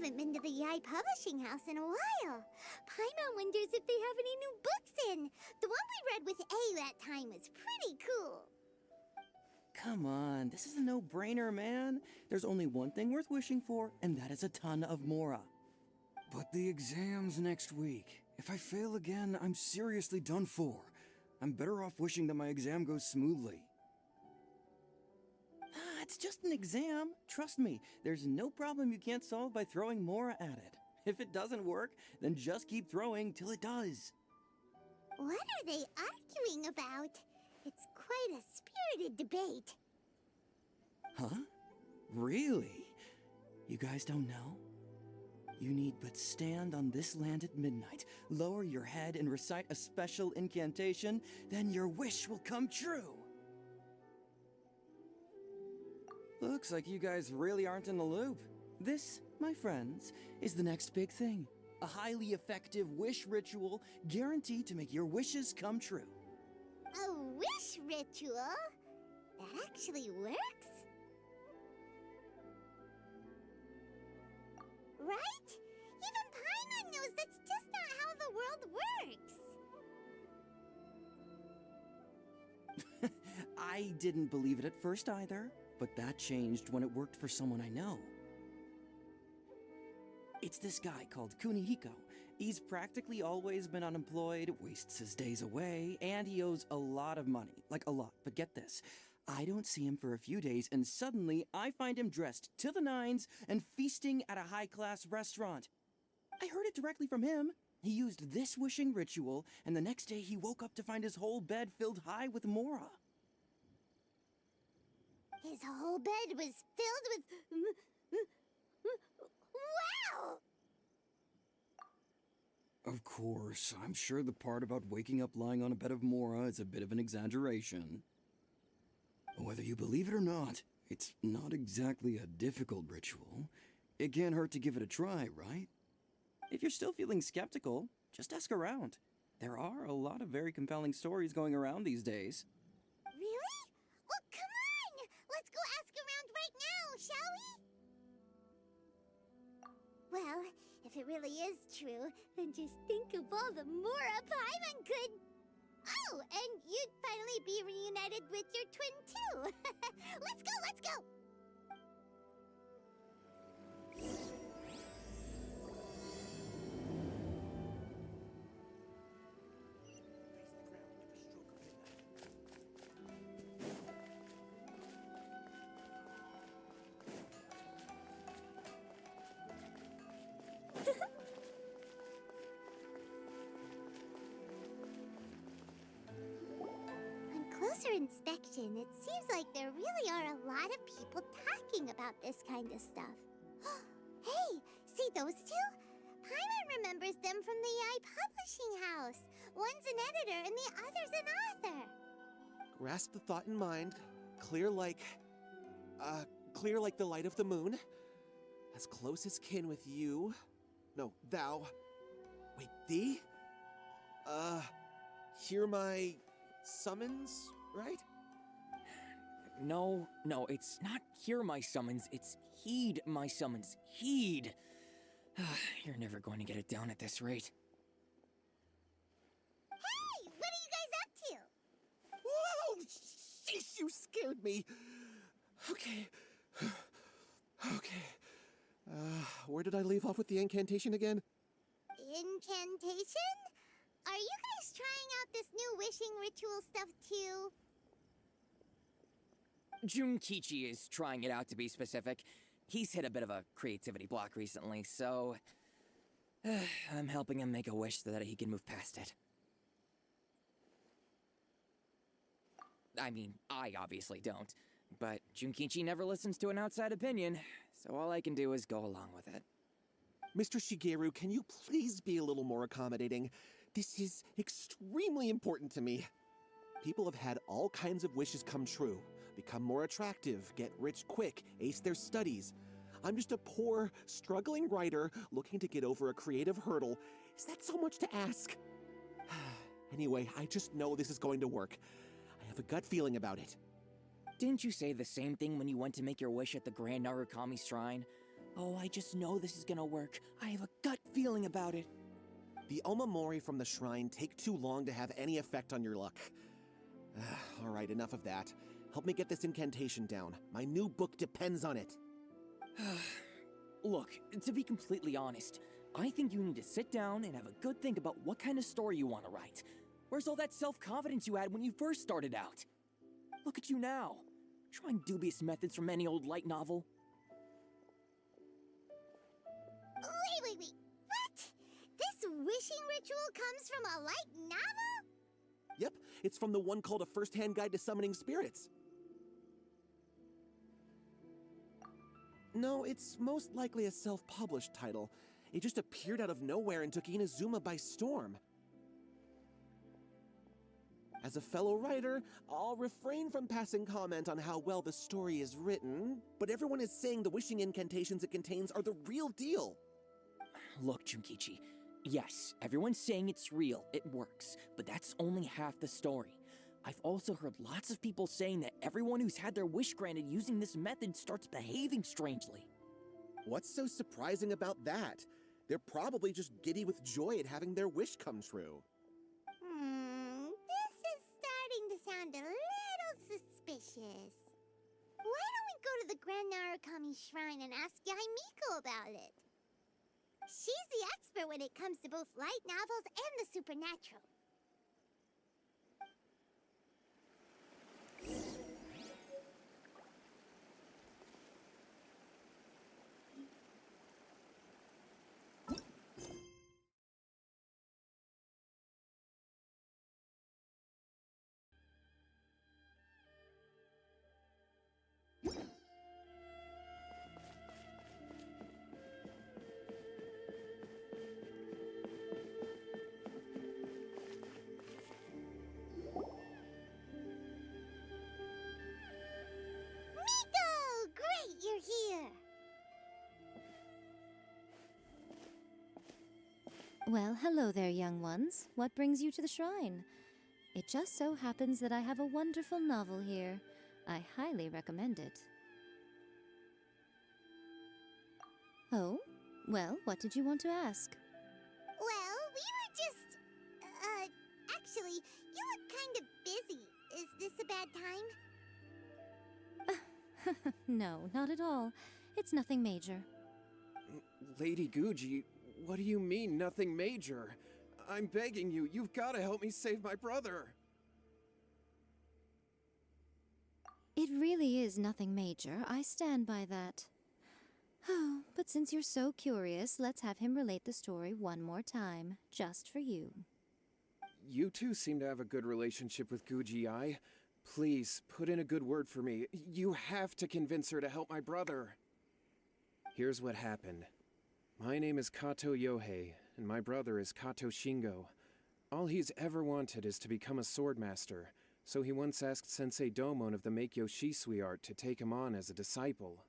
haven't been to the Yae Publishing House in a while. Paimon wonders if they have any new books in. The one we read with A that time was pretty cool. Come on, this is a no-brainer, man. There's only one thing worth wishing for, and that is a ton of Mora. But the exam's next week. If I fail again, I'm seriously done for. I'm better off wishing that my exam goes smoothly. It's just an exam. Trust me, there's no problem you can't solve by throwing Mora at it. If it doesn't work, then just keep throwing till it does. What are they arguing about? It's quite a spirited debate. Huh? Really? You guys don't know? You need but stand on this land at midnight, lower your head and recite a special incantation, then your wish will come true. Looks like you guys really aren't in the loop. This, my friends, is the next big thing. A highly effective wish ritual guaranteed to make your wishes come true. A wish ritual? That actually works? Right? Even Paimon knows that's just not how the world works. I didn't believe it at first either, but that changed when it worked for someone I know. It's this guy called Kunihiko. He's practically always been unemployed, wastes his days away, and he owes a lot of money. Like a lot, but get this. I don't see him for a few days, and suddenly I find him dressed to the nines and feasting at a high-class restaurant. I heard it directly from him. He used this wishing ritual, and the next day he woke up to find his whole bed filled high with Mora. His whole bed was filled with... Wow! Of course, I'm sure the part about waking up lying on a bed of Mora is a bit of an exaggeration. Whether you believe it or not, it's not exactly a difficult ritual. It can't hurt to give it a try, right? If you're still feeling skeptical, just ask around. There are a lot of very compelling stories going around these days. Really? Well, come on! Let's go ask around right now, shall we? Well, if it really is true, then just think of all the Mora Paimon could... Oh, and you'd finally be reunited with your twin, too. Let's go, let's go! Closer inspection, it seems like there really are a lot of people talking about this kind of stuff. Hey, see those two? Paimon remembers them from the Yae Publishing House. One's an editor and the other's an author. Grasp the thought in mind. Clear like the light of the moon. As close as kin with you. No, thou. Wait, thee? Hear my summons, right? No, it's not hear my summons, it's heed my summons. Heed! You're never going to get it down at this rate. Hey, what are you guys up to? Whoa! Sheesh, you scared me. Okay. Where did I leave off with the incantation again? Incantation? Are you guys trying out this new wishing ritual stuff too? Junkichi is trying it out, to be specific. He's hit a bit of a creativity block recently, so... I'm helping him make a wish so that he can move past it. I mean, I obviously don't, but Junkichi never listens to an outside opinion, so all I can do is go along with it. Mr. Shigeru, can you please be a little more accommodating? This is extremely important to me. People have had all kinds of wishes come true. Become more attractive, get rich quick, ace their studies. I'm just a poor, struggling writer looking to get over a creative hurdle. Is that so much to ask? Anyway, I just know this is going to work. I have a gut feeling about it. Didn't you say the same thing when you went to make your wish at the Grand Narukami Shrine? Oh, I just know this is gonna work. I have a gut feeling about it. The Omamori from the shrine take too long to have any effect on your luck. All right, enough of that. Help me get this incantation down. My new book depends on it. Look, to be completely honest, I think you need to sit down and have a good think about what kind of story you want to write. Where's all that self-confidence you had when you first started out? Look at you now, trying dubious methods from any old light novel. Wait. What? This wishing ritual comes from a light novel? Yep, it's from the one called A First-Hand Guide to Summoning Spirits. No, it's most likely a self-published title. It just appeared out of nowhere and took Inazuma by storm. As a fellow writer, I'll refrain from passing comment on how well the story is written, but everyone is saying the wishing incantations it contains are the real deal. Look, Junkichi, yes, everyone's saying it's real, it works, but that's only half the story. I've also heard lots of people saying that everyone who's had their wish granted using this method starts behaving strangely. What's so surprising about that? They're probably just giddy with joy at having their wish come true. This is starting to sound a little suspicious. Why don't we go to the Grande Narukami shrine and ask Yae Miko about it? She's the expert when it comes to both light novels and the supernatural. Here. Well, hello there, young ones. What brings you to the shrine? It just so happens that I have a wonderful novel here. I highly recommend it. Oh? Well, what did you want to ask? Well, we were just... actually, you look kind of busy. Is this a bad time? No, not at all. It's nothing major. Lady Guji, what do you mean, nothing major? I'm begging you, you've got to help me save my brother. It really is nothing major. I stand by that. Oh, but since you're so curious, let's have him relate the story one more time, just for you. You two seem to have a good relationship with Guji-ai. Please, put in a good word for me. You have to convince her to help my brother. Here's what happened. My name is Kato Yohei, and my brother is Kato Shingo. All he's ever wanted is to become a swordmaster, so he once asked Sensei Domon of the Meikyo Shisui art to take him on as a disciple.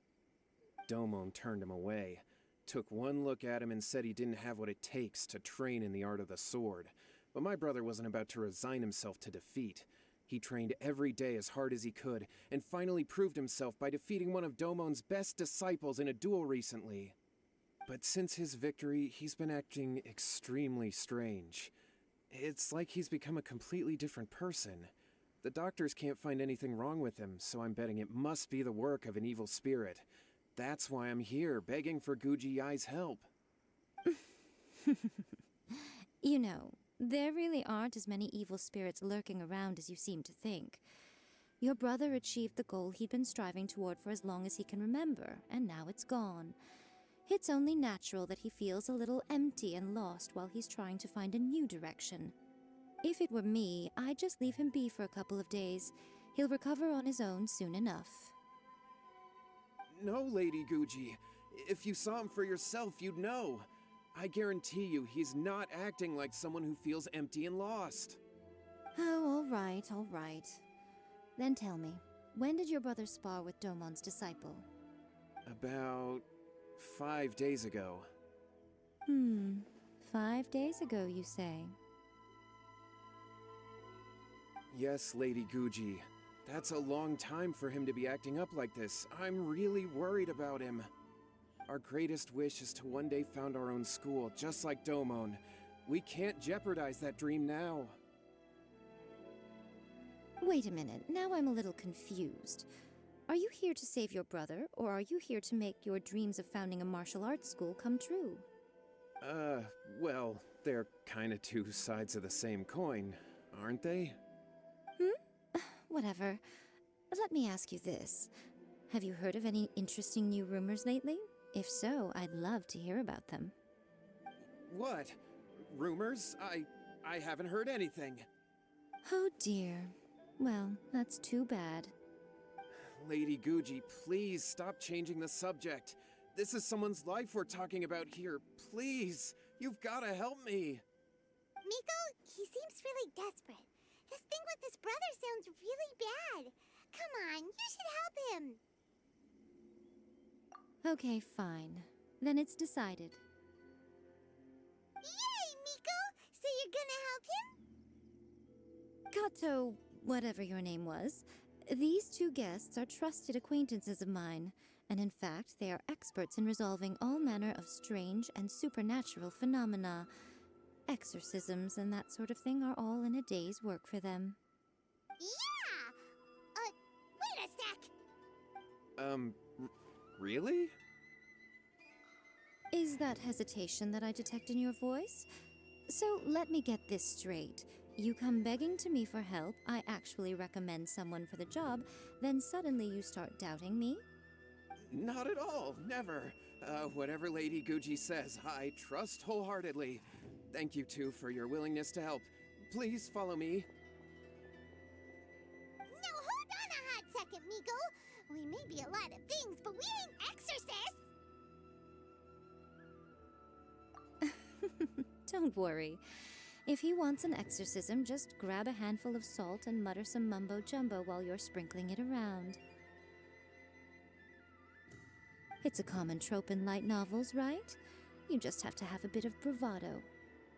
Domon turned him away, took one look at him and said he didn't have what it takes to train in the art of the sword. But my brother wasn't about to resign himself to defeat. He trained every day as hard as he could, and finally proved himself by defeating one of Domon's best disciples in a duel recently. But since his victory, he's been acting extremely strange. It's like he's become a completely different person. The doctors can't find anything wrong with him, so I'm betting it must be the work of an evil spirit. That's why I'm here, begging for Guji-ai's help. You know, there really aren't as many evil spirits lurking around as you seem to think. Your brother achieved the goal he'd been striving toward for as long as he can remember, and now it's gone. It's only natural that he feels a little empty and lost while he's trying to find a new direction. If it were me, I'd just leave him be for a couple of days. He'll recover on his own soon enough. No, Lady Guji. If you saw him for yourself, you'd know. I guarantee you he's not acting like someone who feels empty and lost. Oh, all right. Then tell me, when did your brother spar with Domon's disciple? About 5 days ago. 5 days ago, you say? Yes, Lady Guji. That's a long time for him to be acting up like this. I'm really worried about him. Our greatest wish is to one day found our own school, just like Domon. We can't jeopardize that dream now. Wait a minute, now I'm a little confused. Are you here to save your brother, or are you here to make your dreams of founding a martial arts school come true? Well, they're kinda two sides of the same coin, aren't they? Whatever. Let me ask you this. Have you heard of any interesting new rumors lately? If so, I'd love to hear about them. What? Rumors? I haven't heard anything. Oh dear. Well, that's too bad. Lady Guji, please stop changing the subject. This is someone's life we're talking about here. Please, you've gotta help me. Miko, he seems really desperate. His thing with his brother sounds really bad. Come on, you should help him. Okay, fine. Then it's decided. Yay, Miko! So you're gonna help him? Kato, whatever your name was, these two guests are trusted acquaintances of mine, and in fact, they are experts in resolving all manner of strange and supernatural phenomena. Exorcisms and that sort of thing are all in a day's work for them. Yeah! Wait a sec! Really? Is that hesitation that I detect in your voice? So let me get this straight. You come begging to me for help, I actually recommend someone for the job, then suddenly you start doubting me? Not at all, never. Whatever Lady Guji says, I trust wholeheartedly. Thank you two for your willingness to help. Please follow me. Now hold on a hot second, Miko. We may be a lot of things, but we ain't exorcists! Don't worry. If he wants an exorcism, just grab a handful of salt and mutter some mumbo-jumbo while you're sprinkling it around. It's a common trope in light novels, right? You just have to have a bit of bravado.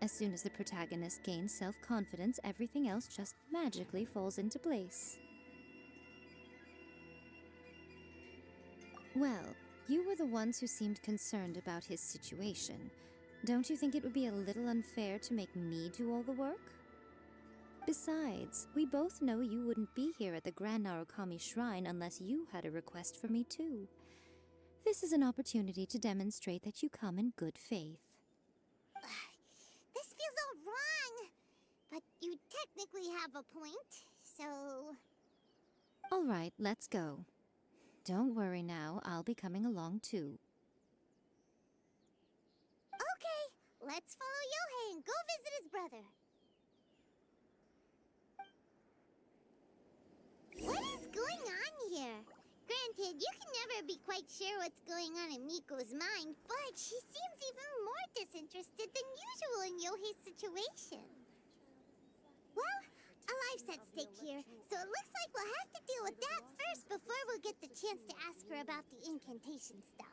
As soon as the protagonist gains self-confidence, everything else just magically falls into place. Well, you were the ones who seemed concerned about his situation. Don't you think it would be a little unfair to make me do all the work? Besides, we both know you wouldn't be here at the Grande Narukami Shrine unless you had a request for me too. This is an opportunity to demonstrate that you come in good faith. This feels all wrong. But you technically have a point, so... All right, let's go. Don't worry now, I'll be coming along too. Okay, let's follow Yohei and go visit his brother. What is going on here? Granted, you can never be quite sure what's going on in Miko's mind, but she seems even more disinterested than usual in Yohei's situation. Well, a life's at stake here, so it looks like we'll have to deal with that first before we'll get the chance to ask her about the incantation stuff.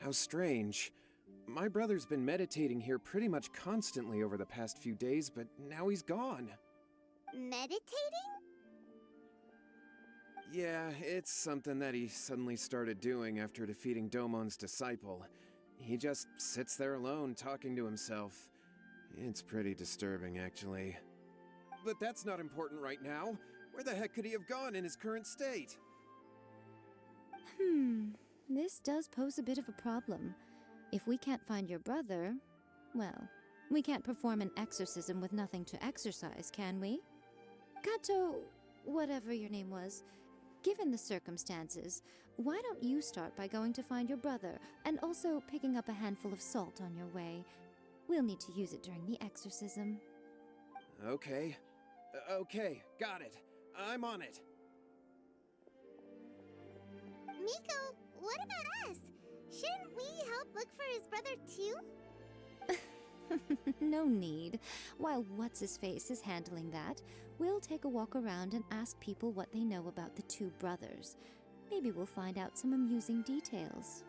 How strange. My brother's been meditating here pretty much constantly over the past few days, but now he's gone. Meditating? Yeah, it's something that he suddenly started doing after defeating Domon's disciple. He just sits there alone, talking to himself. It's pretty disturbing, actually. But that's not important right now. Where the heck could he have gone in his current state? This does pose a bit of a problem. If we can't find your brother, well, we can't perform an exorcism with nothing to exorcise, can we? Kato, whatever your name was, given the circumstances, why don't you start by going to find your brother, and also picking up a handful of salt on your way? We'll need to use it during the exorcism. Okay. Okay, got it. I'm on it. Miko, what about us? Shouldn't we help look for his brother too? No need. While What's-His-Face is handling that, we'll take a walk around and ask people what they know about the two brothers. Maybe we'll find out some amusing details.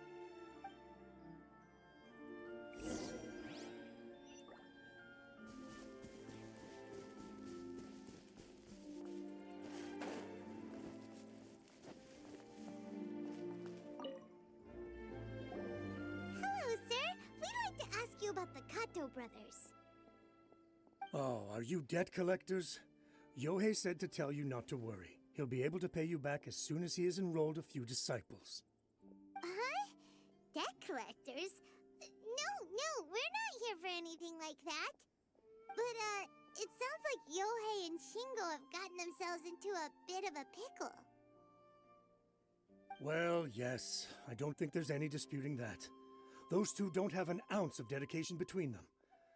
Hello, sir. We'd like to ask you about the Kato brothers. Oh, are you debt collectors? Yohei said to tell you not to worry. He'll be able to pay you back as soon as he has enrolled a few disciples. Huh? Debt collectors? No, we're not here for anything like that. But, it sounds like Yohei and Shingo have gotten themselves into a bit of a pickle. Well, yes. I don't think there's any disputing that. Those two don't have an ounce of dedication between them.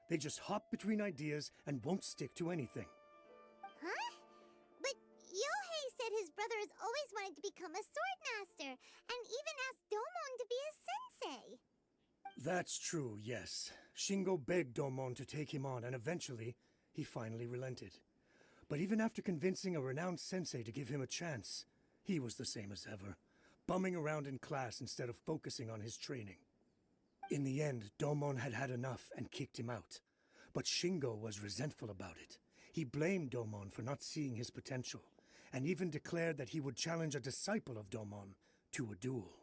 They just hop between ideas and won't stick to anything. Huh? But Yohei said his brother has always wanted to become a sword master, and even asked Domon to be his sensei. That's true, yes. Shingo begged Domon to take him on, and eventually, he finally relented. But even after convincing a renowned sensei to give him a chance, he was the same as ever, bumming around in class instead of focusing on his training. In the end, Domon had had enough and kicked him out. But Shingo was resentful about it. He blamed Domon for not seeing his potential, and even declared that he would challenge a disciple of Domon to a duel.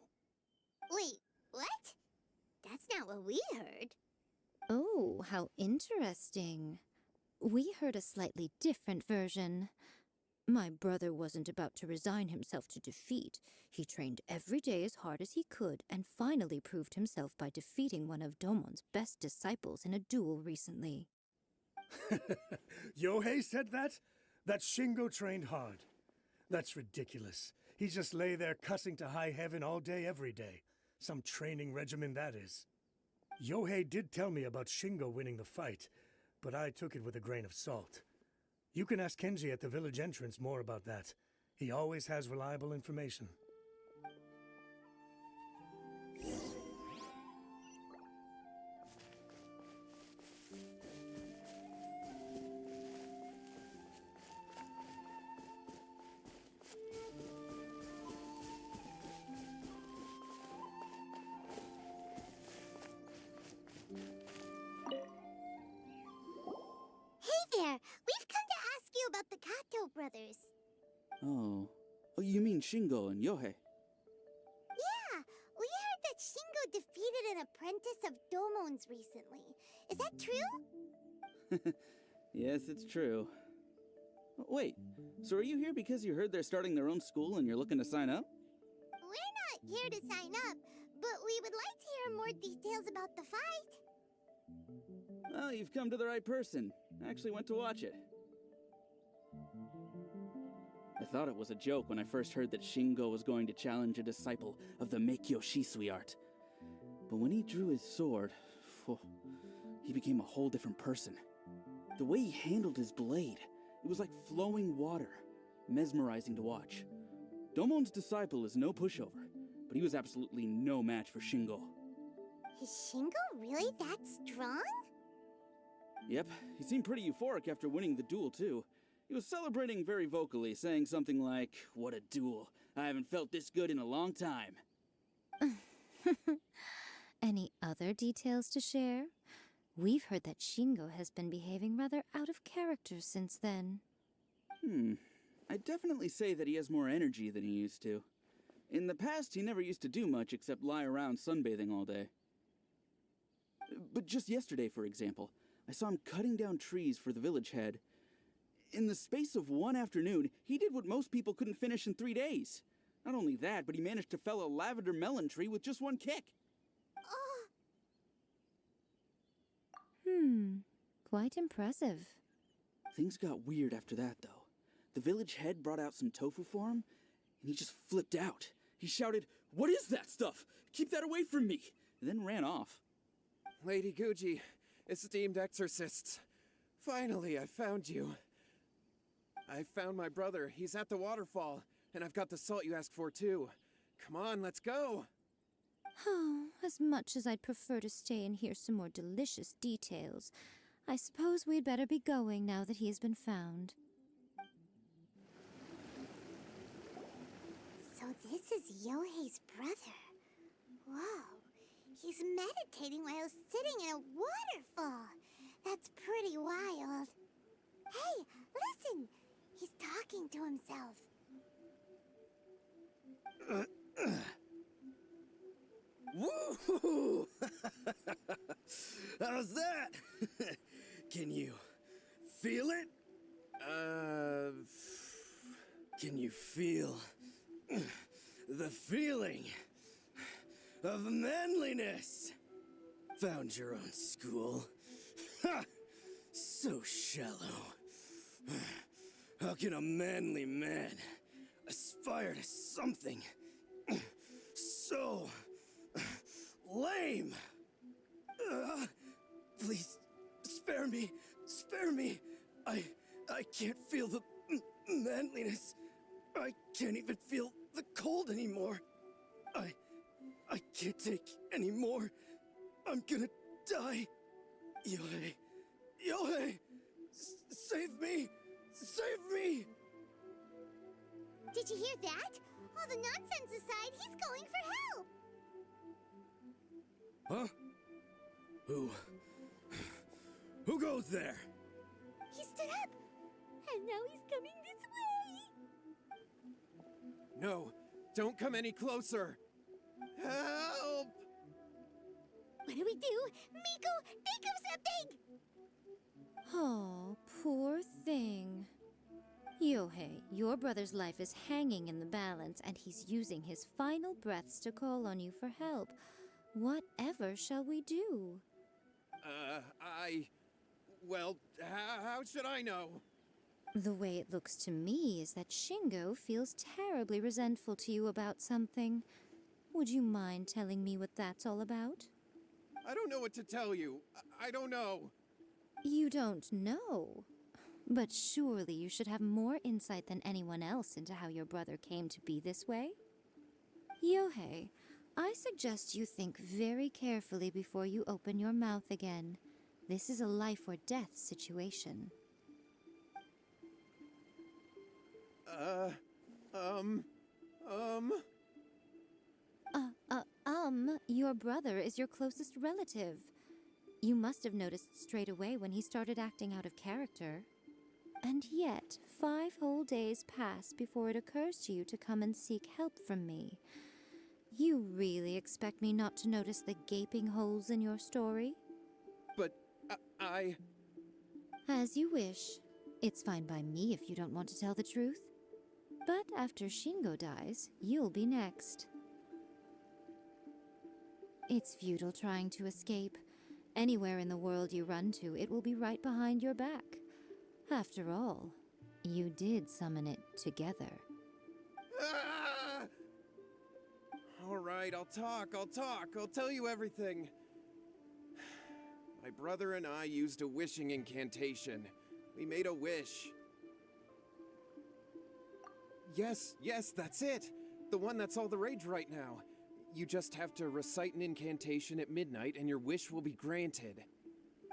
Wait, what? That's not what we heard. Oh, how interesting. We heard a slightly different version. My brother wasn't about to resign himself to defeat. He trained every day as hard as he could and finally proved himself by defeating one of Domon's best disciples in a duel recently. Yohei said that? That Shingo trained hard. That's ridiculous. He just lay there cussing to high heaven all day every day. Some training regimen, that is. Yohei did tell me about Shingo winning the fight, but I took it with a grain of salt. You can ask Kenji at the village entrance more about that. He always has reliable information. Hey there! We've come to ask you about the Kato brothers. Oh. Oh, you mean Shingo and Yohei? Yeah, we heard that Shingo defeated an apprentice of Domon's recently. Is that true? Yes, it's true. Wait, so are you here because you heard they're starting their own school and you're looking to sign up? We're not here to sign up, but we would like to hear more details about the fight. Well, you've come to the right person. I actually went to watch it. I thought it was a joke when I first heard that Shingo was going to challenge a disciple of the Meikyo Shisui art. But when he drew his sword, he became a whole different person. The way he handled his blade, it was like flowing water, mesmerizing to watch. Domon's disciple is no pushover, but he was absolutely no match for Shingo. Is Shingo really that strong? Yep, he seemed pretty euphoric after winning the duel, too. He was celebrating very vocally, saying something like, "What a duel. I haven't felt this good in a long time." Any other details to share? We've heard that Shingo has been behaving rather out of character since then. I'd definitely say that he has more energy than he used to. In the past, he never used to do much except lie around sunbathing all day. But just yesterday, for example, I saw him cutting down trees for the village head. In the space of one afternoon, he did what most people couldn't finish in 3 days. Not only that, but he managed to fell a lavender melon tree with just one kick. Quite impressive. Things got weird after that, though. The village head brought out some tofu for him, and he just flipped out. He shouted, "What is that stuff? Keep that away from me!" and then ran off. Lady Guji, esteemed exorcists. Finally, I found you. I found my brother. He's at the waterfall, and I've got the salt you asked for, too. Come on, let's go. Oh, as much as I'd prefer to stay and hear some more delicious details, I suppose we'd better be going now that he has been found. So this is Yohei's brother. Whoa. He's meditating while sitting in a waterfall. That's pretty wild. Hey, listen! He's talking to himself. Woo! How's that? Can you feel it? Can you feel the feeling of manliness? Found your own school. Ha! So shallow. How can a manly man aspire to something so lame? Please, spare me. Spare me. I can't feel the manliness. I can't even feel the cold anymore. I can't take any more. I'm gonna die. Yohei. Yohei! Save me! Save me! Did you hear that? All the nonsense aside, he's going for help. Huh? Who goes there? He stood up, and now he's coming this way. No, don't come any closer. Help! What do we do? Miko, think of something! Oh, poor thing. Yohei, your brother's life is hanging in the balance, and he's using his final breaths to call on you for help. Whatever shall we do? Well, how should I know? The way it looks to me is that Shingo feels terribly resentful to you about something. Would you mind telling me what that's all about? I don't know what to tell you. I don't know. You don't know? But surely you should have more insight than anyone else into how your brother came to be this way? Yohei, I suggest you think very carefully before you open your mouth again. This is a life or death situation. Your brother is your closest relative. You must have noticed straight away when he started acting out of character. And yet, 5 whole days pass before it occurs to you to come and seek help from me. You really expect me not to notice the gaping holes in your story? But I... As you wish. It's fine by me if you don't want to tell the truth. But after Shingo dies, you'll be next. It's futile trying to escape. Anywhere in the world you run to, it will be right behind your back. After all, you did summon it together. Ah! All right, I'll talk. I'll tell you everything. My brother and I used a wishing incantation. We made a wish. Yes, that's it. The one that's all the rage right now. You just have to recite an incantation at midnight and your wish will be granted.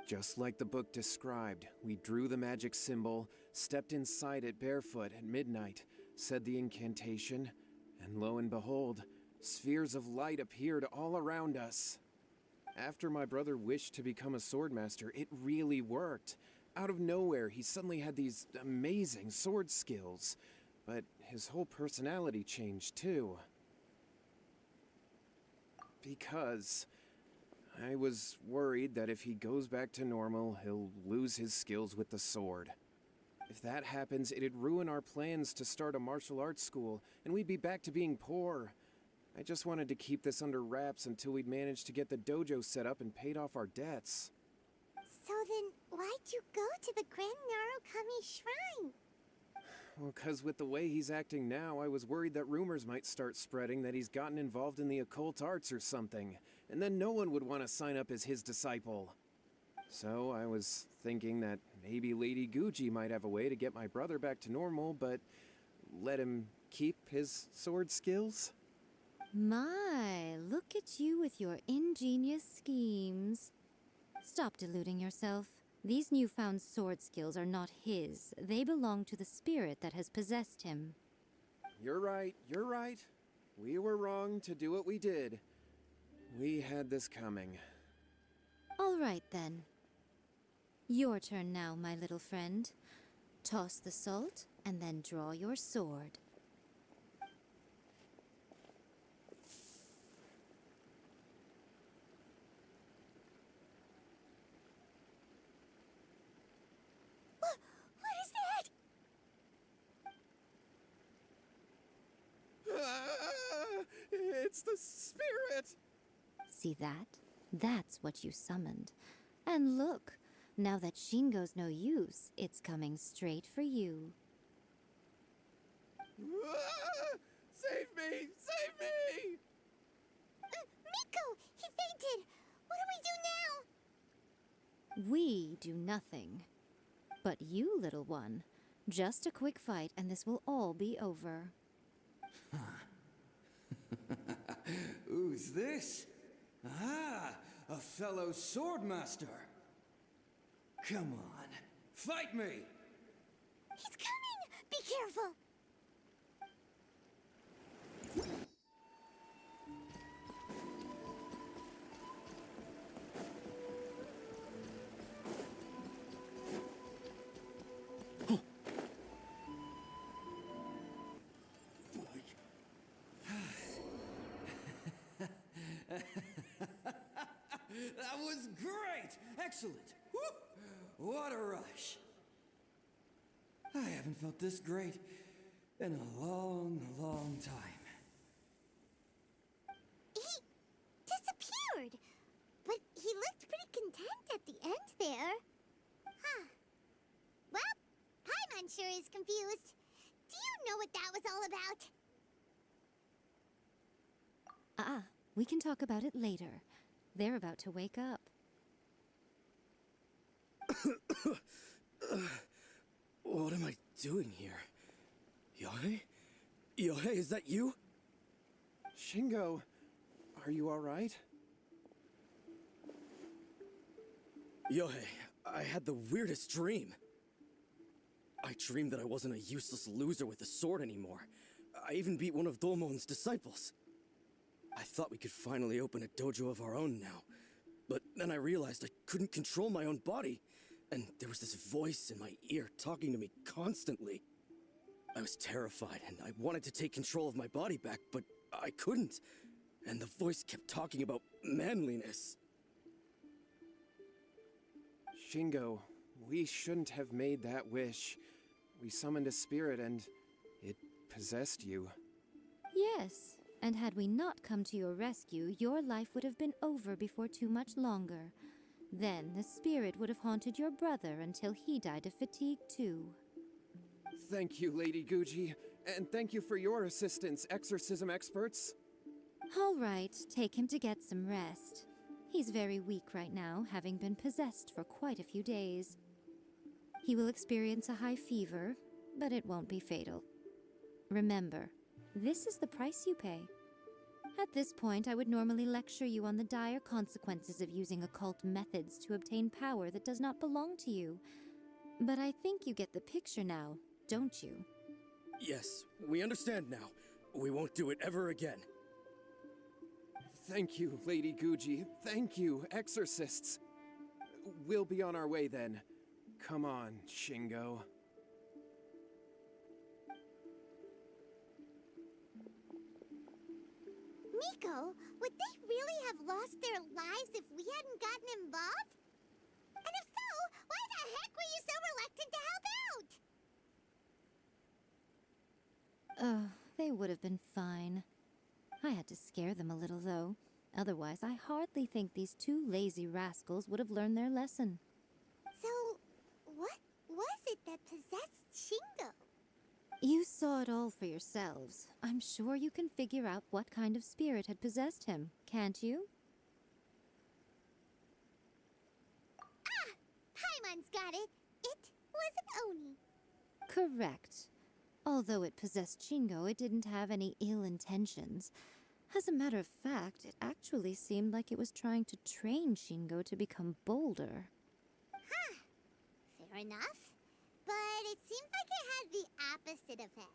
Just like the book described, we drew the magic symbol, stepped inside it barefoot at midnight, said the incantation, and lo and behold, spheres of light appeared all around us. After my brother wished to become a swordmaster, it really worked. Out of nowhere, he suddenly had these amazing sword skills, but his whole personality changed too. Because I was worried that if he goes back to normal, he'll lose his skills with the sword. If that happens, it'd ruin our plans to start a martial arts school, and we'd be back to being poor. I just wanted to keep this under wraps until we'd managed to get the dojo set up and paid off our debts. So then, why'd you go to the Grande Narukami shrine? Well, 'cause with the way he's acting now, I was worried that rumors might start spreading that he's gotten involved in the occult arts or something, and then no one would want to sign up as his disciple. So I was thinking that maybe Lady Guji might have a way to get my brother back to normal, but let him keep his sword skills? My, look at you with your ingenious schemes. Stop deluding yourself. These newfound sword skills are not his. They belong to the spirit that has possessed him. You're right, you're right. We were wrong to do what we did. We had this coming. All right, then. Your turn now, my little friend. Toss the salt, and then draw your sword. What is that? It's the spirit! See that? That's what you summoned. And look, now that Shingo's no use, it's coming straight for you. Save me! Save me! Miko! He fainted! What do we do now? We do nothing. But you, little one, just a quick fight and this will all be over. Who's this? Ah, a fellow swordmaster. Come on, fight me! He's coming! Be careful! That was great! Excellent! Woo! What a rush! I haven't felt this great in a long, long time. He disappeared! But he looked pretty content at the end there. Huh. Well, Paimon sure is confused. Do you know what that was all about? We can talk about it later. They're about to wake up. What am I doing here? Yae? Yae, is that you? Shingo, are you alright? Yae, I had the weirdest dream. I dreamed that I wasn't a useless loser with a sword anymore. I even beat one of Domon's disciples. I thought we could finally open a dojo of our own now. But then I realized I couldn't control my own body. And there was this voice in my ear talking to me constantly. I was terrified and I wanted to take control of my body back, but I couldn't. And the voice kept talking about manliness. Shingo, we shouldn't have made that wish. We summoned a spirit and it possessed you. Yes, and had we not come to your rescue, your life would have been over before too much longer. Then the spirit would have haunted your brother until he died of fatigue too. Thank you, Lady Guji, and thank you for your assistance, exorcism experts. All right, take him to get some rest. He's very weak right now, having been possessed for quite a few days. He will experience a high fever, but it won't be fatal. Remember, this is the price you pay. At this point, I would normally lecture you on the dire consequences of using occult methods to obtain power that does not belong to you. But I think you get the picture now, don't you? Yes, we understand now. We won't do it ever again. Thank you, Lady Guji. Thank you, exorcists. We'll be on our way then. Come on, Shingo. Miko, would they really have lost their lives if we hadn't gotten involved? And if so, why the heck were you so reluctant to help out? They would have been fine. I had to scare them a little, though. Otherwise, I hardly think these two lazy rascals would have learned their lesson. So, what was it that possessed Shingo? You saw it all for yourselves. I'm sure you can figure out what kind of spirit had possessed him, can't you? Paimon's got it. It was an Oni. Correct. Although it possessed Shingo, it didn't have any ill intentions. As a matter of fact, it actually seemed like it was trying to train Shingo to become bolder. Huh. Fair enough. But it seems like it had the opposite effect.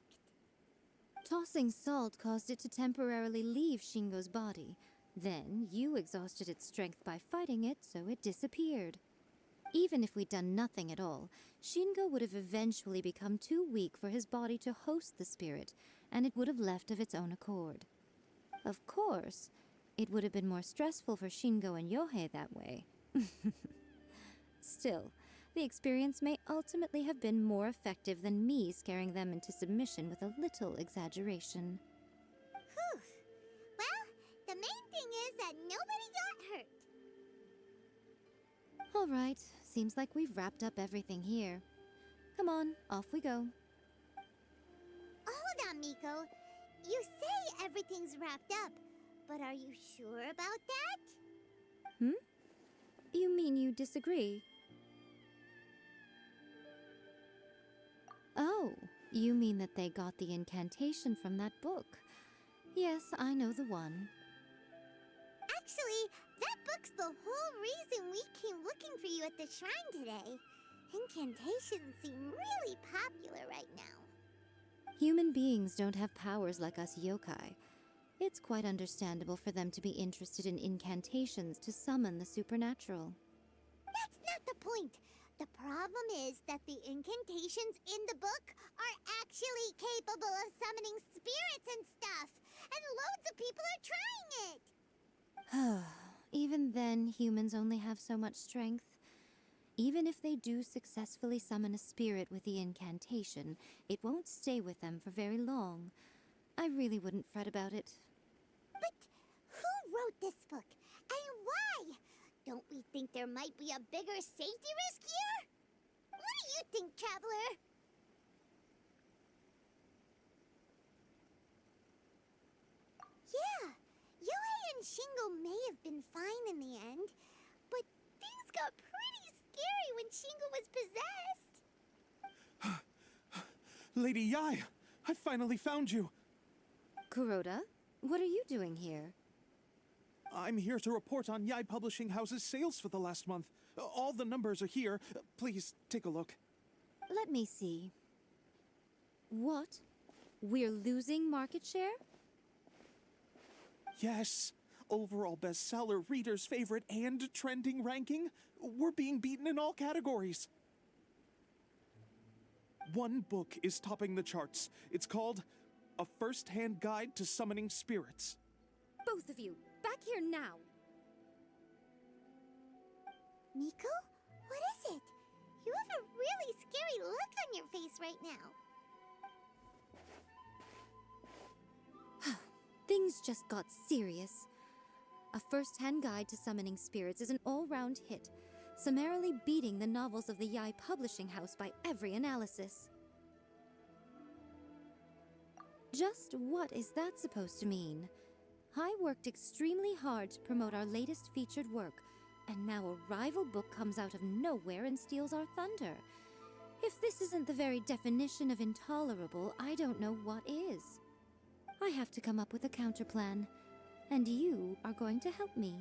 Tossing salt caused it to temporarily leave Shingo's body. Then, you exhausted its strength by fighting it, so it disappeared. Even if we'd done nothing at all, Shingo would have eventually become too weak for his body to host the spirit, and it would have left of its own accord. Of course, it would have been more stressful for Shingo and Yohei that way. Still, the experience may ultimately have been more effective than me scaring them into submission with a little exaggeration. Whew. Well, the main thing is that nobody got hurt. All right, seems like we've wrapped up everything here. Come on, off we go. Hold on, Miko. You say everything's wrapped up, but are you sure about that? You mean you disagree? Oh, you mean that they got the incantation from that book. Yes, I know the one. Actually, that book's the whole reason we came looking for you at the shrine today. Incantations seem really popular right now. Human beings don't have powers like us yokai. It's quite understandable for them to be interested in incantations to summon the supernatural. That's not the point. The problem is that the incantations in the book are actually capable of summoning spirits and stuff, and loads of people are trying it. Even then, humans only have so much strength. Even if they do successfully summon a spirit with the incantation, it won't stay with them for very long. I really wouldn't fret about it. But who wrote this book, and why? Don't we think there might be a bigger safety risk here? What do you think, Traveler? Yeah, Yohei and Shingo may have been fine in the end, but things got pretty scary when Shingo was possessed. Lady Yae, I finally found you. Kuroda, what are you doing here? I'm here to report on Yae Publishing House's sales for the last month. All the numbers are here. Please take a look. Let me see. What? We're losing market share? Yes. Overall bestseller, reader's favorite, and trending ranking. We're being beaten in all categories. One book is topping the charts. It's called A First-Hand Guide to Summoning Spirits. Both of you, back here now! Miko? What is it? You have a really scary look on your face right now. Things just got serious. A First-Hand Guide to Summoning Spirits is an all-round hit, summarily beating the novels of the Yae Publishing House by every analysis. Just what is that supposed to mean? I worked extremely hard to promote our latest featured work, and now a rival book comes out of nowhere and steals our thunder. If this isn't the very definition of intolerable, I don't know what is. I have to come up with a counterplan, and you are going to help me.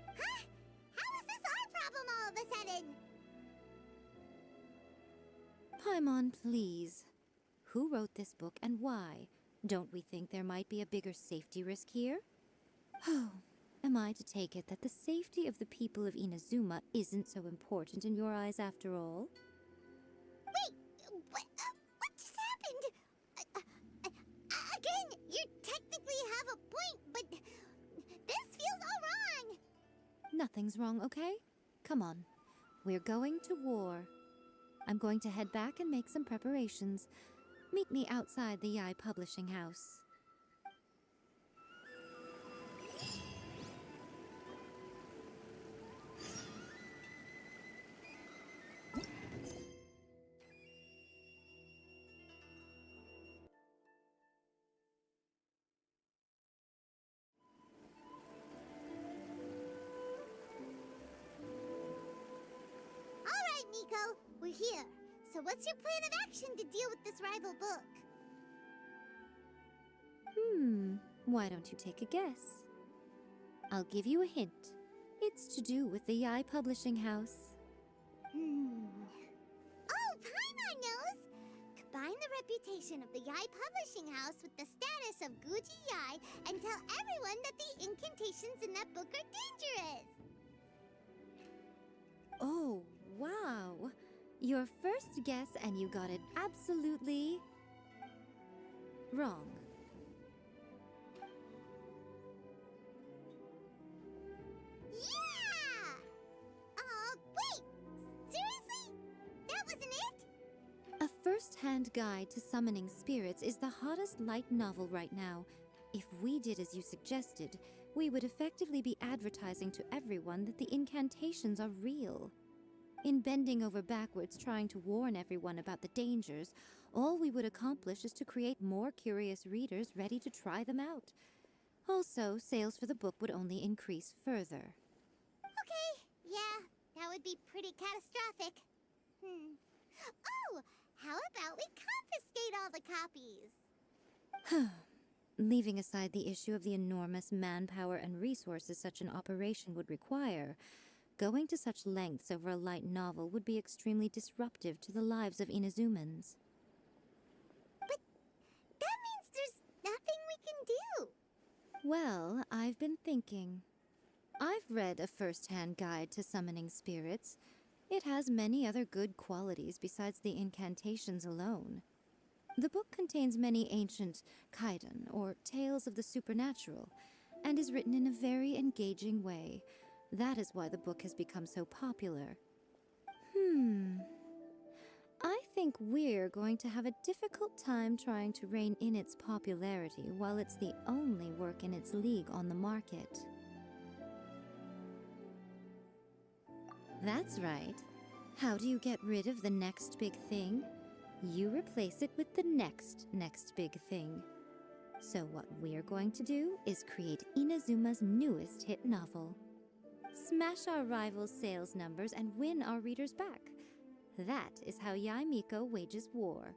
Huh? How is this our problem all of a sudden? Paimon, please. Who wrote this book and why? Don't we think there might be a bigger safety risk here? Oh, am I to take it that the safety of the people of Inazuma isn't so important in your eyes after all? Wait, what just happened? Again, you technically have a point, but this feels all wrong. Nothing's wrong, okay? Come on. We're going to war. I'm going to head back and make some preparations. Meet me outside the Yae Publishing House. Miko, we're here. So what's your plan of action to deal with this rival book? Why don't you take a guess? I'll give you a hint. It's to do with the Yae Publishing House. Oh, Paimon knows! Combine the reputation of the Yae Publishing House with the status of Guji Yae and tell everyone that the incantations in that book are dangerous! Oh, wow. Your first guess and you got it absolutely wrong. Yeah! Wait! Seriously? That wasn't it? A first-hand guide to summoning spirits is the hottest light novel right now. If we did as you suggested, we would effectively be advertising to everyone that the incantations are real. In bending over backwards trying to warn everyone about the dangers, all we would accomplish is to create more curious readers ready to try them out. Also, sales for the book would only increase further. Okay, yeah, that would be pretty catastrophic. Oh, how about we confiscate all the copies? Leaving aside the issue of the enormous manpower and resources such an operation would require, going to such lengths over a light novel would be extremely disruptive to the lives of Inazumans. But that means there's nothing we can do. Well, I've been thinking. I've read A First-Hand Guide to Summoning Spirits. It has many other good qualities besides the incantations alone. The book contains many ancient kaidan, or tales of the supernatural, and is written in a very engaging way. That is why the book has become so popular. I think we're going to have a difficult time trying to rein in its popularity while it's the only work in its league on the market. That's right. How do you get rid of the next big thing? You replace it with the next big thing. So what we're going to do is create Inazuma's newest hit novel. Smash our rivals' sales numbers and win our readers back. That is how Yae Miko wages war.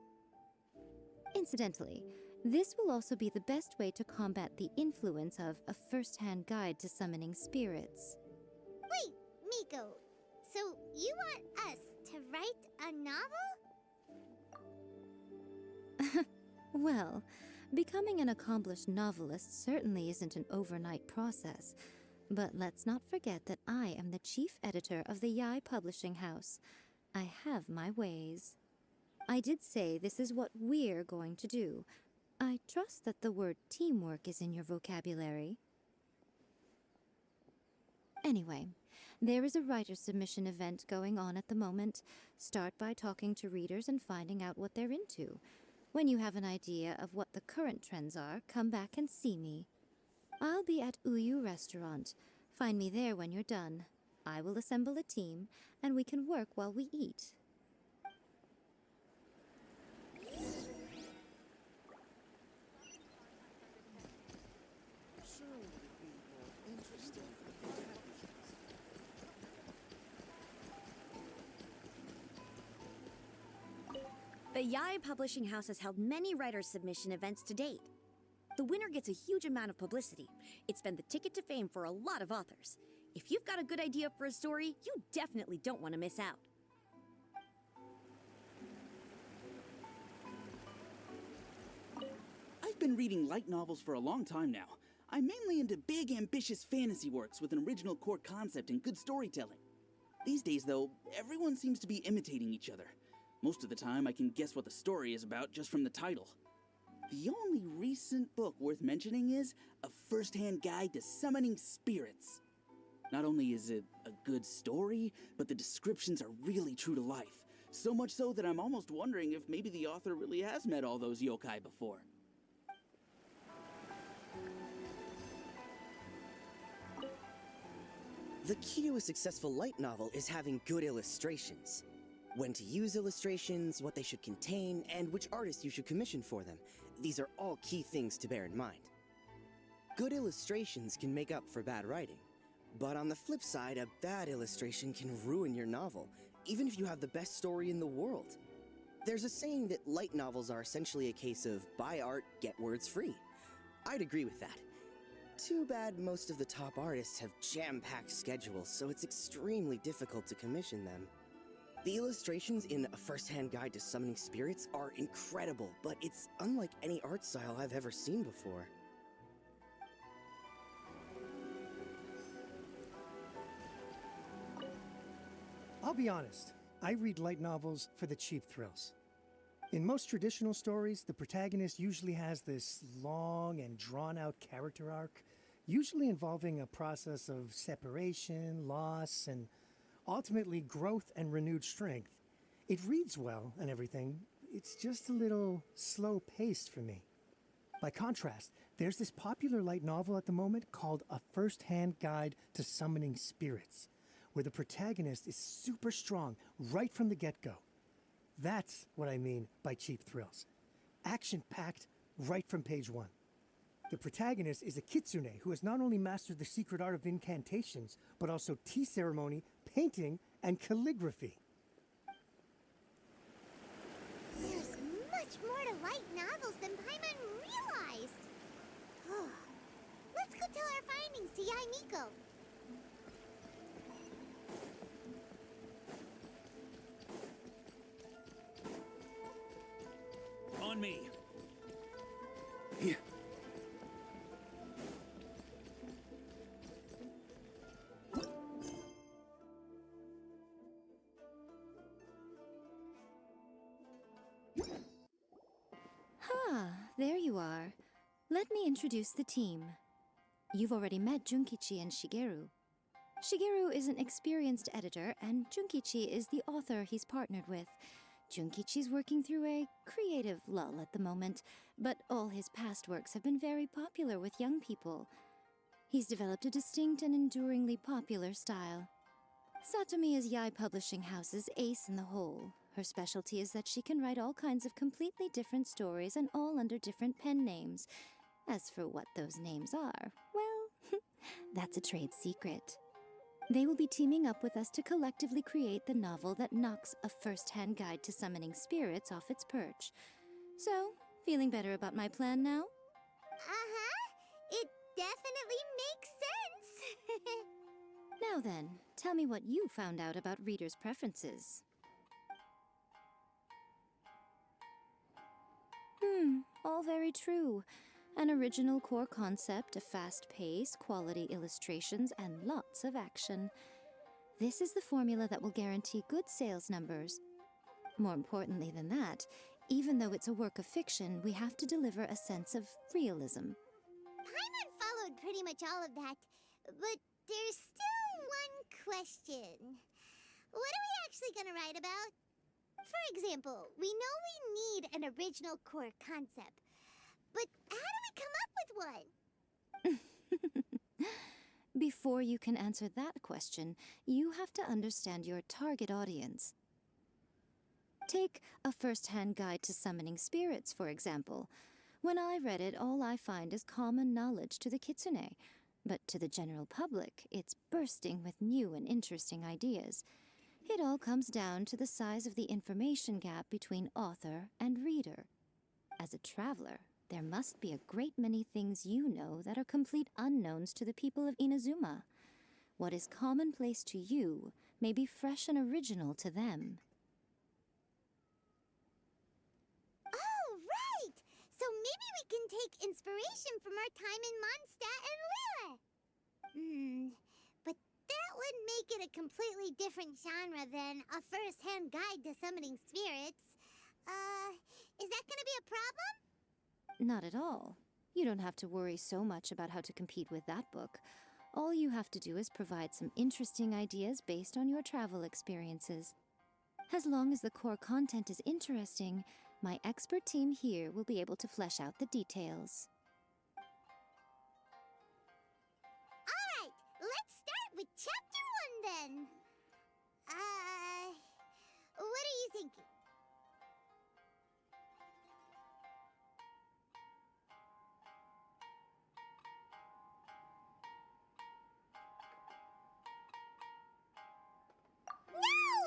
Incidentally, this will also be the best way to combat the influence of A First-Hand Guide to Summoning Spirits. Wait, Miko, so you want us to write a novel? Well, becoming an accomplished novelist certainly isn't an overnight process. But let's not forget that I am the chief editor of the Yae Publishing House. I have my ways. I did say this is what we're going to do. I trust that the word teamwork is in your vocabulary. Anyway, there is a writer submission event going on at the moment. Start by talking to readers and finding out what they're into. When you have an idea of what the current trends are, come back and see me. I'll be at Uyu Restaurant. Find me there when you're done. I will assemble a team, and we can work while we eat. The Yae Publishing House has held many writer submission events to date. The winner gets a huge amount of publicity. It's been the ticket to fame for a lot of authors. If you've got a good idea for a story, you definitely don't want to miss out. I've been reading light novels for a long time now. I'm mainly into big, ambitious fantasy works with an original core concept and good storytelling. These days, though, everyone seems to be imitating each other. Most of the time, I can guess what the story is about just from the title. The only recent book worth mentioning is A First-Hand Guide to Summoning Spirits. Not only is it a good story, but the descriptions are really true to life. So much so that I'm almost wondering if maybe the author really has met all those yokai before. The key to a successful light novel is having good illustrations. When to use illustrations, what they should contain, and which artists you should commission for them. These are all key things to bear in mind. Good illustrations can make up for bad writing. But on the flip side, a bad illustration can ruin your novel, even if you have the best story in the world. There's a saying that light novels are essentially a case of buy art, get words free. I'd agree with that. Too bad most of the top artists have jam-packed schedules, so it's extremely difficult to commission them. The illustrations in A First-Hand Guide to Summoning Spirits are incredible, but it's unlike any art style I've ever seen before. I'll be honest, I read light novels for the cheap thrills. In most traditional stories, the protagonist usually has this long and drawn-out character arc, usually involving a process of separation, loss, and ultimately growth and renewed strength. It reads well and everything, it's just a little slow-paced for me. By contrast, there's this popular light novel at the moment called A First-Hand Guide to Summoning Spirits, where the protagonist is super strong right from the get-go. That's what I mean by cheap thrills. Action-packed right from page one. The protagonist is a kitsune who has not only mastered the secret art of incantations, but also tea ceremony, painting, and calligraphy. There's much more to light novels than Paimon realized. Let's go tell our findings to Yae Miko. On me. Yeah. There you are. Let me introduce the team. You've already met Junkichi and Shigeru. Shigeru is an experienced editor, and Junkichi is the author he's partnered with. Junkichi's working through a creative lull at the moment, but all his past works have been very popular with young people. He's developed a distinct and enduringly popular style. Satomi is Yae Publishing House's ace in the hole. Her specialty is that she can write all kinds of completely different stories and all under different pen names. As for what those names are, well, that's a trade secret. They will be teaming up with us to collectively create the novel that knocks A First-Hand Guide to Summoning Spirits off its perch. So, feeling better about my plan now? It definitely makes sense. Now then, tell me what you found out about readers' preferences. All very true. An original core concept, a fast pace, quality illustrations, and lots of action. This is the formula that will guarantee good sales numbers. More importantly than that, even though it's a work of fiction, we have to deliver a sense of realism. Paimon followed pretty much all of that, but there's still one question. What are we actually gonna write about? For example, we know we need an original core concept, but how do we come up with one? Before you can answer that question, you have to understand your target audience. Take A First-Hand Guide to Summoning Spirits, for example. When I read it, all I find is common knowledge to the kitsune, but to the general public, it's bursting with new and interesting ideas. It all comes down to the size of the information gap between author and reader. As a traveler, there must be a great many things you know that are complete unknowns to the people of Inazuma. What is commonplace to you may be fresh and original to them. Oh, right! So maybe we can take inspiration from our time in Mondstadt and Lille. But that would make it a completely different genre than A First-Hand Guide to Summoning Spirits. Is that gonna be a problem? Not at all. You don't have to worry so much about how to compete with that book. All you have to do is provide some interesting ideas based on your travel experiences. As long as the core content is interesting, my expert team here will be able to flesh out the details. Alright, let's start with Chapter 1 then. What are you thinking?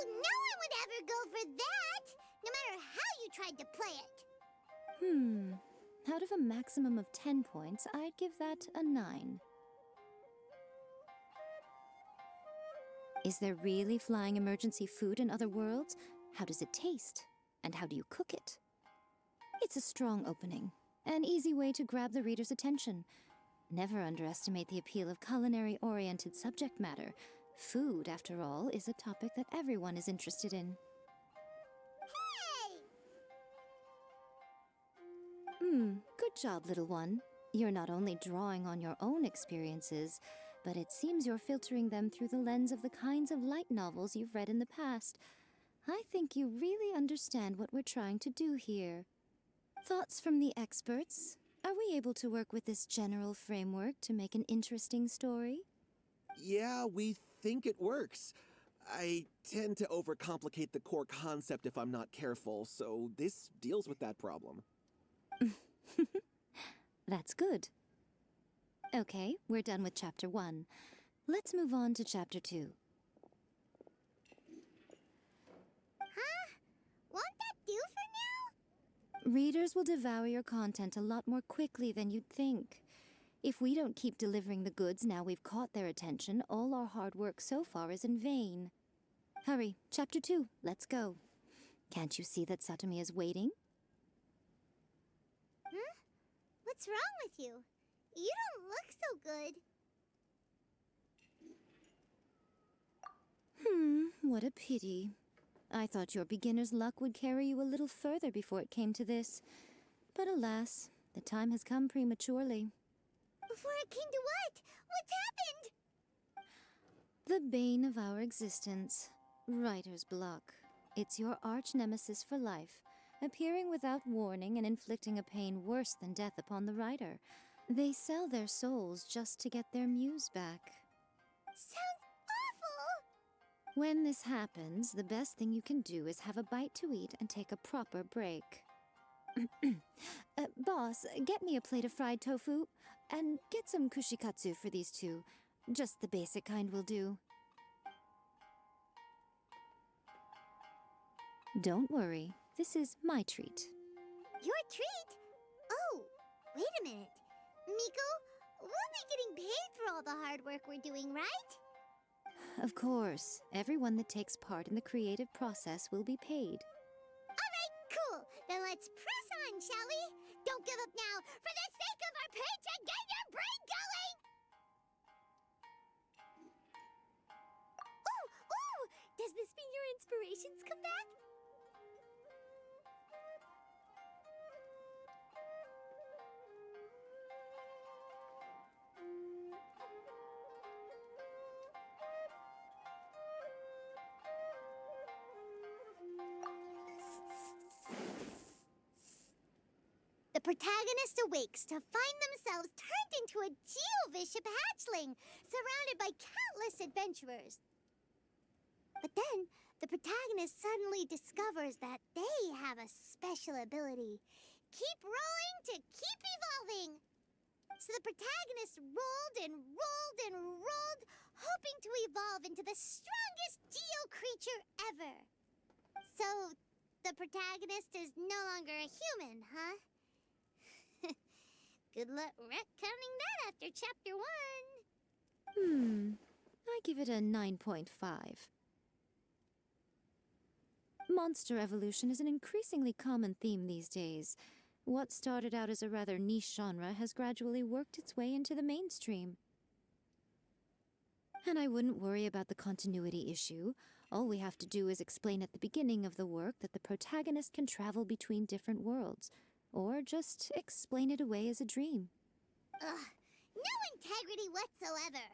No one would ever go for that, no matter how you tried to play it. Out of a maximum of 10 points, I'd give that a 9. Is there really flying emergency food in other worlds? How does it taste? And how do you cook it? It's a strong opening, an easy way to grab the reader's attention. Never underestimate the appeal of culinary-oriented subject matter. Food, after all, is a topic that everyone is interested in. Good job, little one. You're not only drawing on your own experiences, but it seems you're filtering them through the lens of the kinds of light novels you've read in the past. I think you really understand what we're trying to do here. Thoughts from the experts? Are we able to work with this general framework to make an interesting story? Yeah, we think it works. I tend to overcomplicate the core concept if I'm not careful, so this deals with that problem. That's good. Okay, we're done with Chapter 1. Let's move on to Chapter 2. Huh? Won't that do for now? Readers will devour your content a lot more quickly than you'd think. If we don't keep delivering the goods now we've caught their attention, all our hard work so far is in vain. Hurry, Chapter 2, let's go. Can't you see that Satomi is waiting? What's wrong with you? You don't look so good. What a pity. I thought your beginner's luck would carry you a little further before it came to this. But alas, the time has come prematurely. Before it came to what? What's happened? The bane of our existence, writer's block. It's your arch-nemesis for life, appearing without warning and inflicting a pain worse than death upon the writer. They sell their souls just to get their muse back. Sounds awful! When this happens, the best thing you can do is have a bite to eat and take a proper break. Boss, get me a plate of fried tofu, and get some kushikatsu for these two. Just the basic kind will do. Don't worry, this is my treat. Your treat? Oh, wait a minute. Miko, we'll be getting paid for all the hard work we're doing, right? Of course, everyone that takes part in the creative process will be paid. Alright, cool. Then let's press on, shall we? Don't give up now, for the sake of our paycheck, get your brain going! Ooh! Does this mean your inspirations come back? The protagonist awakes to find themselves turned into a geovicious hatchling, surrounded by countless adventurers. But then, the protagonist suddenly discovers that they have a special ability. Keep rolling to keep evolving! So the protagonist rolled and rolled and rolled, hoping to evolve into the strongest geo creature ever. So, the protagonist is no longer a human, huh? Good luck retconning that after Chapter 1. I give it a 9.5. Monster evolution is an increasingly common theme these days. What started out as a rather niche genre has gradually worked its way into the mainstream. And I wouldn't worry about the continuity issue. All we have to do is explain at the beginning of the work that the protagonist can travel between different worlds, or just explain it away as a dream. Ugh, no integrity whatsoever.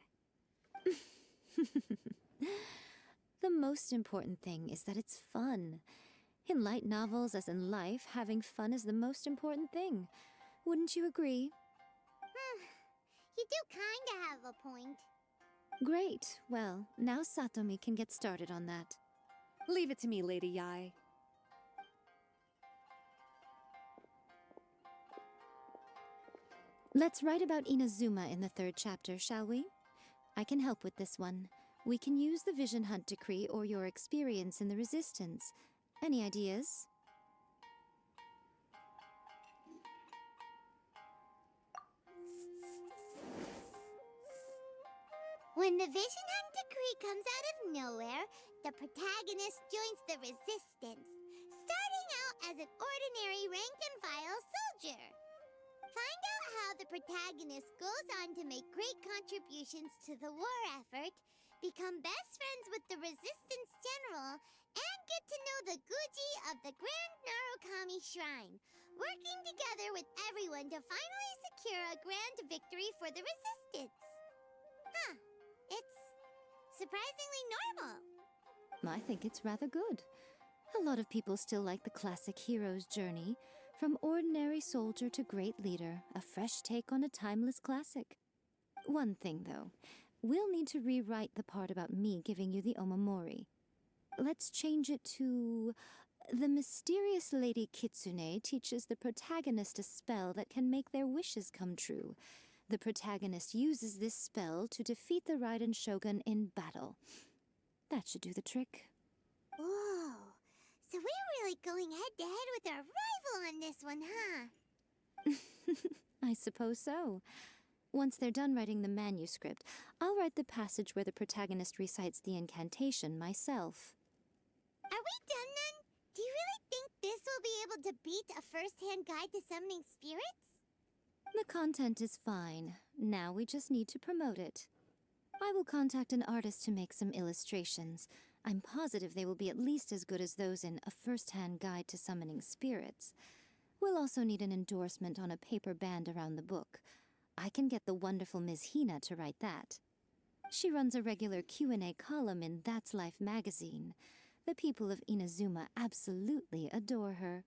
The most important thing is that it's fun. In light novels, as in life, having fun is the most important thing. Wouldn't you agree? You do kinda have a point. Great. Well, now Satomi can get started on that. Leave it to me, Lady Yae. Let's write about Inazuma in the 3rd chapter, shall we? I can help with this one. We can use the Vision Hunt decree or your experience in the Resistance. Any ideas? When the Vision Hunt decree comes out of nowhere, the protagonist joins the resistance, starting out as an ordinary rank-and-file soldier. Find out how the protagonist goes on to make great contributions to the war effort, become best friends with the resistance general, and get to know the Guji of the Grand Narukami Shrine, working together with everyone to finally secure a grand victory for the resistance. Huh. It's surprisingly normal. I think it's rather good. A lot of people still like the classic hero's journey, from ordinary soldier to great leader, a fresh take on a timeless classic. One thing, though. We'll need to rewrite the part about me giving you the omamori. Let's change it to... The mysterious Lady Kitsune teaches the protagonist a spell that can make their wishes come true. The protagonist uses this spell to defeat the Raiden Shogun in battle. That should do the trick. Whoa. So we're really going head-to-head with our rival on this one, huh? I suppose so. Once they're done writing the manuscript, I'll write the passage where the protagonist recites the incantation myself. Are we done then? Do you really think this will be able to beat a first-hand guide to summoning spirits? The content is fine. Now we just need to promote it. I will contact an artist to make some illustrations. I'm positive they will be at least as good as those in A First-Hand Guide to Summoning Spirits. We'll also need an endorsement on a paper band around the book. I can get the wonderful Ms. Hina to write that. She runs a regular Q&A column in That's Life magazine. The people of Inazuma absolutely adore her.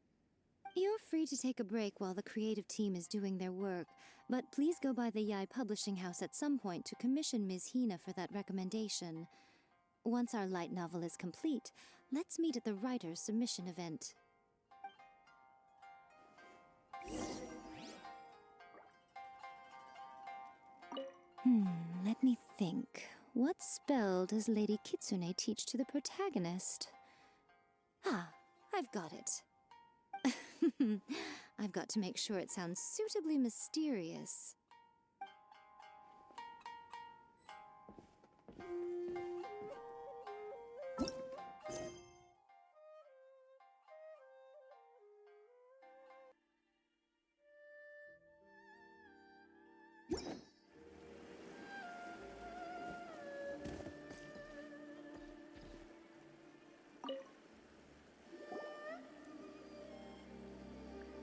You're free to take a break while the creative team is doing their work, but please go by the Yae Publishing House at some point to commission Ms. Hina for that recommendation. Once our light novel is complete, let's meet at the writer's submission event. Let me think. What spell does Lady Kitsune teach to the protagonist? Ah, I've got it. I've got to make sure it sounds suitably mysterious.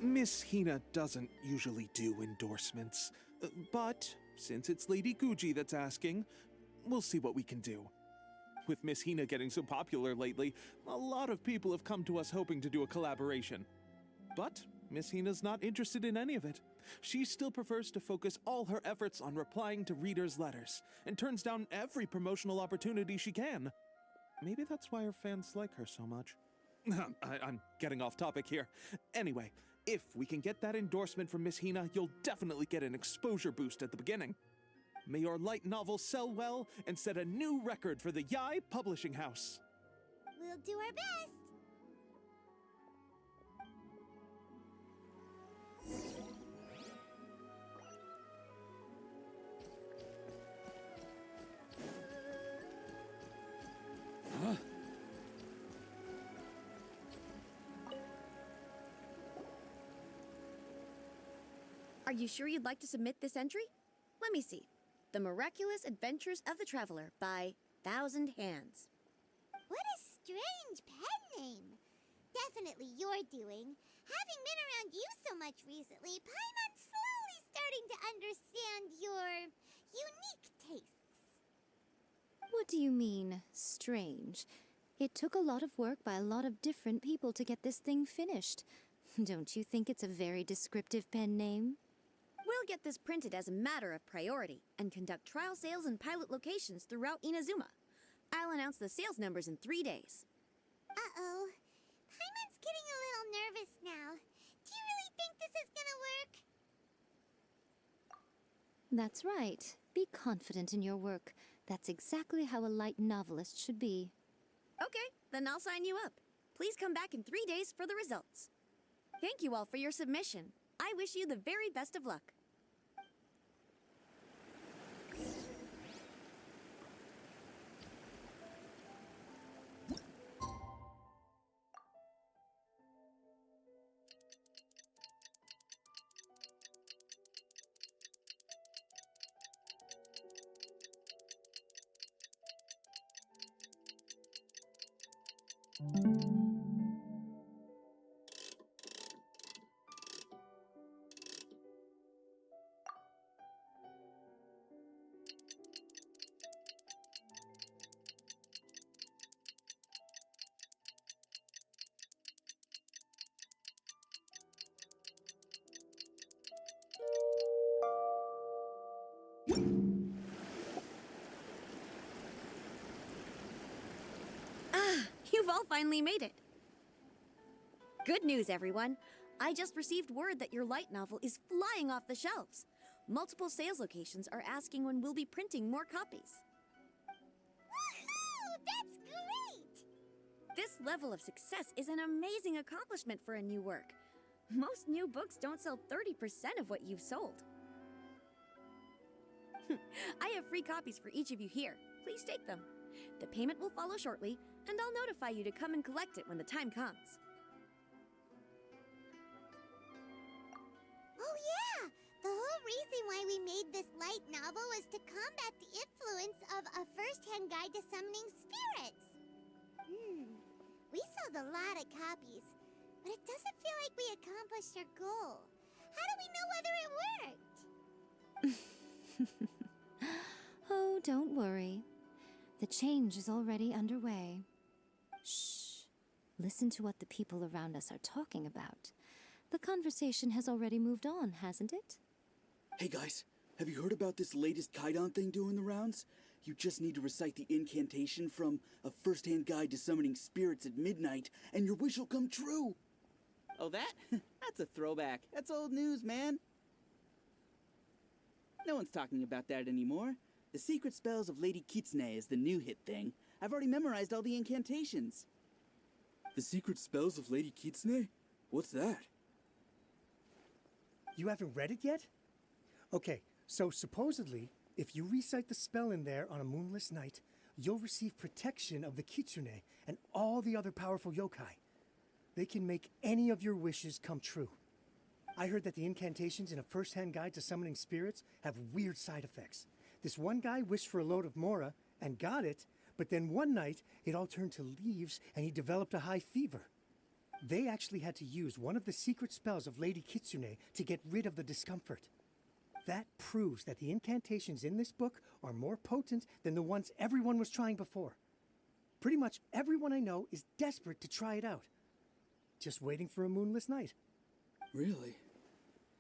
Miss Hina doesn't usually do endorsements, but since it's Lady Guji that's asking, we'll see what we can do. With Miss Hina getting so popular lately, a lot of people have come to us hoping to do a collaboration. But Miss Hina's not interested in any of it. She still prefers to focus all her efforts on replying to readers' letters, and turns down every promotional opportunity she can. Maybe that's why her fans like her so much. I'm getting off topic here. Anyway, if we can get that endorsement from Miss Hina, you'll definitely get an exposure boost at the beginning. May your light novel sell well and set a new record for the Yae Publishing House. We'll do our best. Huh? Are you sure you'd like to submit this entry? Let me see. The Miraculous Adventures of the Traveler by Thousand Hands. What a strange pen name. Definitely your doing. Having been around you so much recently, Paimon's slowly starting to understand your unique tastes. What do you mean, strange? It took a lot of work by a lot of different people to get this thing finished. Don't you think it's a very descriptive pen name? We'll get this printed as a matter of priority and conduct trial sales in pilot locations throughout Inazuma. I'll announce the sales numbers in 3 days. Uh-oh. Paimon's getting a little nervous now. Do you really think this is gonna work? That's right. Be confident in your work. That's exactly how a light novelist should be. Okay, then I'll sign you up. Please come back in 3 days for the results. Thank you all for your submission. I wish you the very best of luck. You've all finally made it. Good news, everyone. I just received word that your light novel is flying off the shelves. Multiple sales locations are asking when we'll be printing more copies. Woohoo! That's great! This level of success is an amazing accomplishment for a new work. Most new books don't sell 30% of what you've sold. I have free copies for each of you here. Please take them. The payment will follow shortly, and I'll notify you to come and collect it when the time comes. Oh yeah! The whole reason why we made this light novel was to combat the influence of a first-hand guide to summoning spirits. We sold a lot of copies, but it doesn't feel like we accomplished our goal. How do we know whether it worked? Oh, don't worry. The change is already underway. Shh. Listen to what the people around us are talking about. The conversation has already moved on, hasn't it? Hey guys, have you heard about this latest Kaidan thing doing the rounds? You just need to recite the incantation from A First-Hand Guide to Summoning Spirits at Midnight, and your wish will come true! Oh, that? That's a throwback. That's old news, man. No one's talking about that anymore. The Secret Spells of Lady Kitsune is the new hit thing. I've already memorized all the incantations. The Secret Spells of Lady Kitsune? What's that? You haven't read it yet? Okay, so supposedly, if you recite the spell in there on a moonless night, you'll receive protection of the Kitsune and all the other powerful yokai. They can make any of your wishes come true. I heard that the incantations in A First-Hand Guide to Summoning Spirits have weird side effects. This one guy wished for a load of mora and got it, but then one night it all turned to leaves and he developed a high fever. They actually had to use one of the secret spells of Lady Kitsune to get rid of the discomfort. That proves that the incantations in this book are more potent than the ones everyone was trying before. Pretty much everyone I know is desperate to try it out. Just waiting for a moonless night. Really?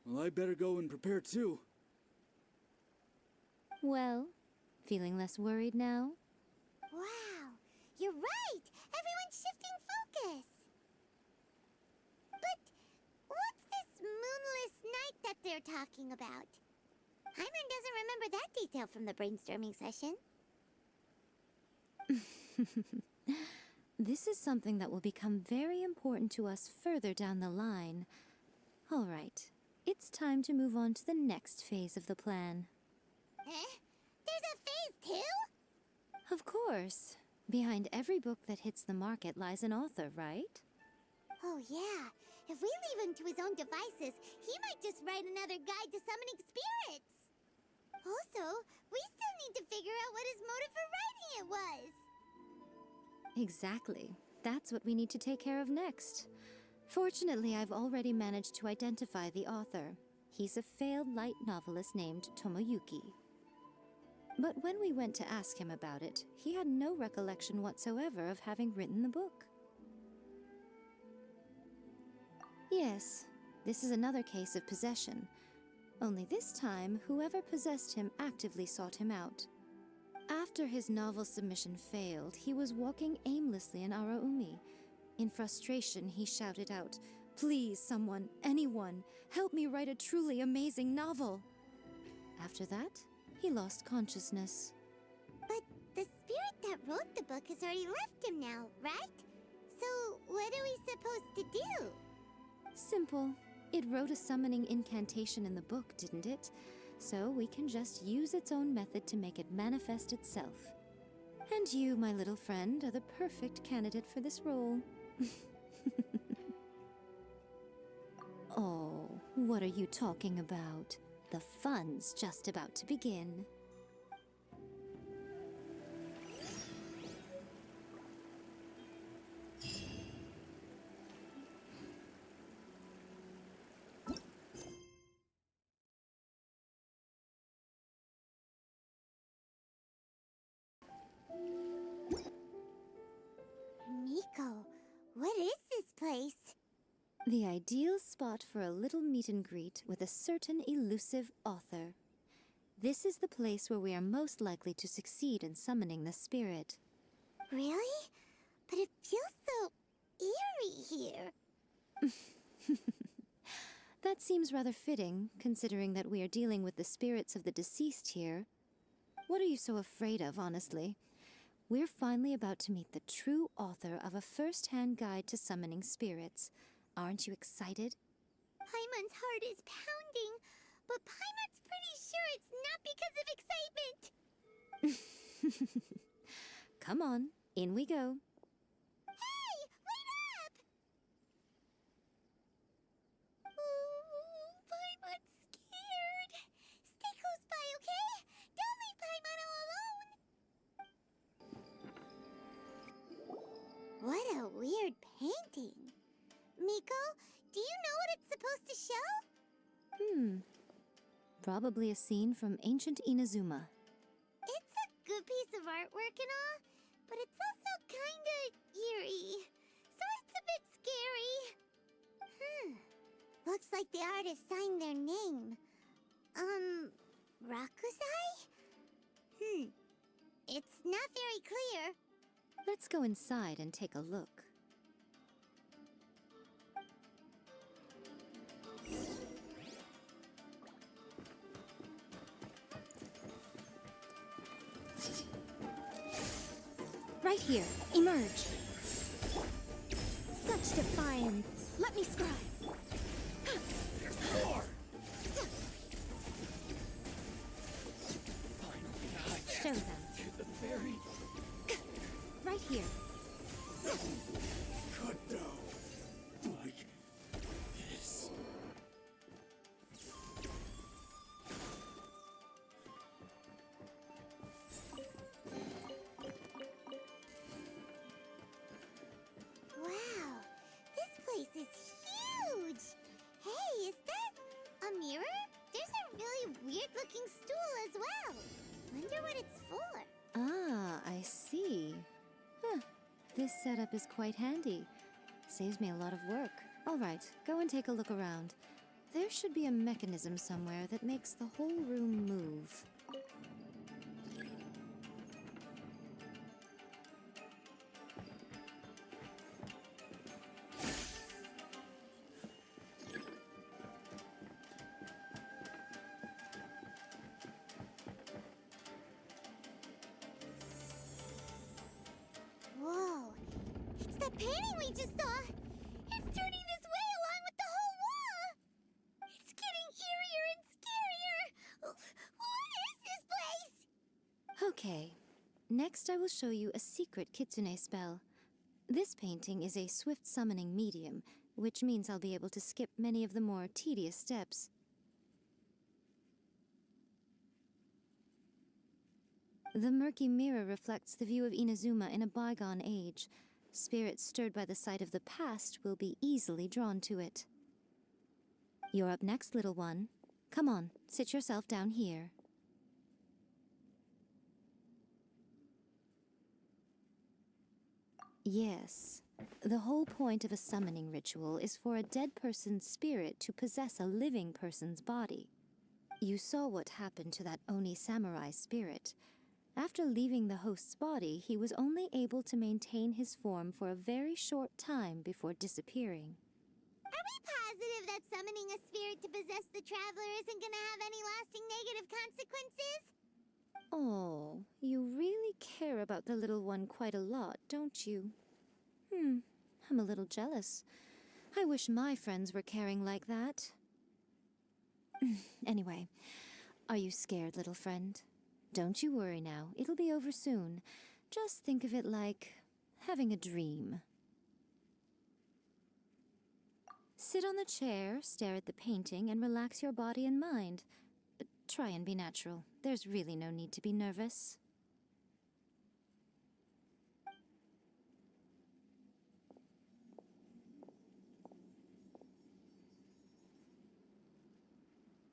Well, I better go and prepare too. Well, feeling less worried now? Wow, you're right! Everyone's shifting focus! But what's this moonless night that they're talking about? Hyman doesn't remember that detail from the brainstorming session. This is something that will become very important to us further down the line. All right, it's time to move on to the next phase of the plan. Eh? There's a phase 2? Of course. Behind every book that hits the market lies an author, right? Oh yeah, if we leave him to his own devices, he might just write another guide to summoning spirits. Also, we still need to figure out what his motive for writing it was. Exactly. That's what we need to take care of next. Fortunately, I've already managed to identify the author. He's a failed light novelist named Tomoyuki. But when we went to ask him about it, he had no recollection whatsoever of having written the book. Yes, this is another case of possession. Only this time, whoever possessed him actively sought him out. After his novel submission failed, he was walking aimlessly in Araumi. In frustration, he shouted out, "Please, someone, anyone, help me write a truly amazing novel." After that, he lost consciousness. But the spirit that wrote the book has already left him now, right? So what are we supposed to do? Simple. It wrote a summoning incantation in the book, didn't it? So we can just use its own method to make it manifest itself. And you, my little friend, are the perfect candidate for this role. Oh, what are you talking about? The fun's just about to begin. What is this place? The ideal spot for a little meet and greet with a certain elusive author. This is the place where we are most likely to succeed in summoning the spirit. Really? But it feels so eerie here. That seems rather fitting, considering that we are dealing with the spirits of the deceased here. What are you so afraid of, honestly? We're finally about to meet the true author of a first-hand guide to summoning spirits. Aren't you excited? Paimon's heart is pounding, but Paimon's pretty sure it's not because of excitement. Come on, in we go. Hey, wait up! Ooh, Paimon's scared. Stay close by, okay? Don't leave Paimon all alone. What a weird painting. Miko, do you know what it's supposed to show? Probably a scene from ancient Inazuma. It's a good piece of artwork and all, but it's also kinda eerie, so it's a bit scary. Looks like the artist signed their name. Rakusai? It's not very clear. Let's go inside and take a look. Right here. Emerge. Such defiance. Let me scribe. Show them. Right here. Cut down. Like this. Wow, this place is huge! Hey, is that a mirror? There's a really weird-looking stool as well. Wonder what it's for. Ah, I see. This setup is quite handy. Saves me a lot of work. All right, go and take a look around. There should be a mechanism somewhere that makes the whole room move. Whoa, it's the painting we just saw! It's turning this way along with the whole wall! It's getting eerier and scarier! What is this place? Okay, next I will show you a secret kitsune spell. This painting is a swift summoning medium, which means I'll be able to skip many of the more tedious steps. The murky mirror reflects the view of Inazuma in a bygone age. Spirits stirred by the sight of the past will be easily drawn to it. You're up next, little one. Come on, sit yourself down here. Yes. The whole point of a summoning ritual is for a dead person's spirit to possess a living person's body. You saw what happened to that Oni samurai spirit. After leaving the host's body, he was only able to maintain his form for a very short time before disappearing. Are we positive that summoning a spirit to possess the traveler isn't gonna have any lasting negative consequences? Oh, you really care about the little one quite a lot, don't you? I'm a little jealous. I wish my friends were caring like that. Anyway, are you scared, little friend? Don't you worry now, it'll be over soon. Just think of it like having a dream. Sit on the chair, stare at the painting, and relax your body and mind. Try and be natural. There's really no need to be nervous.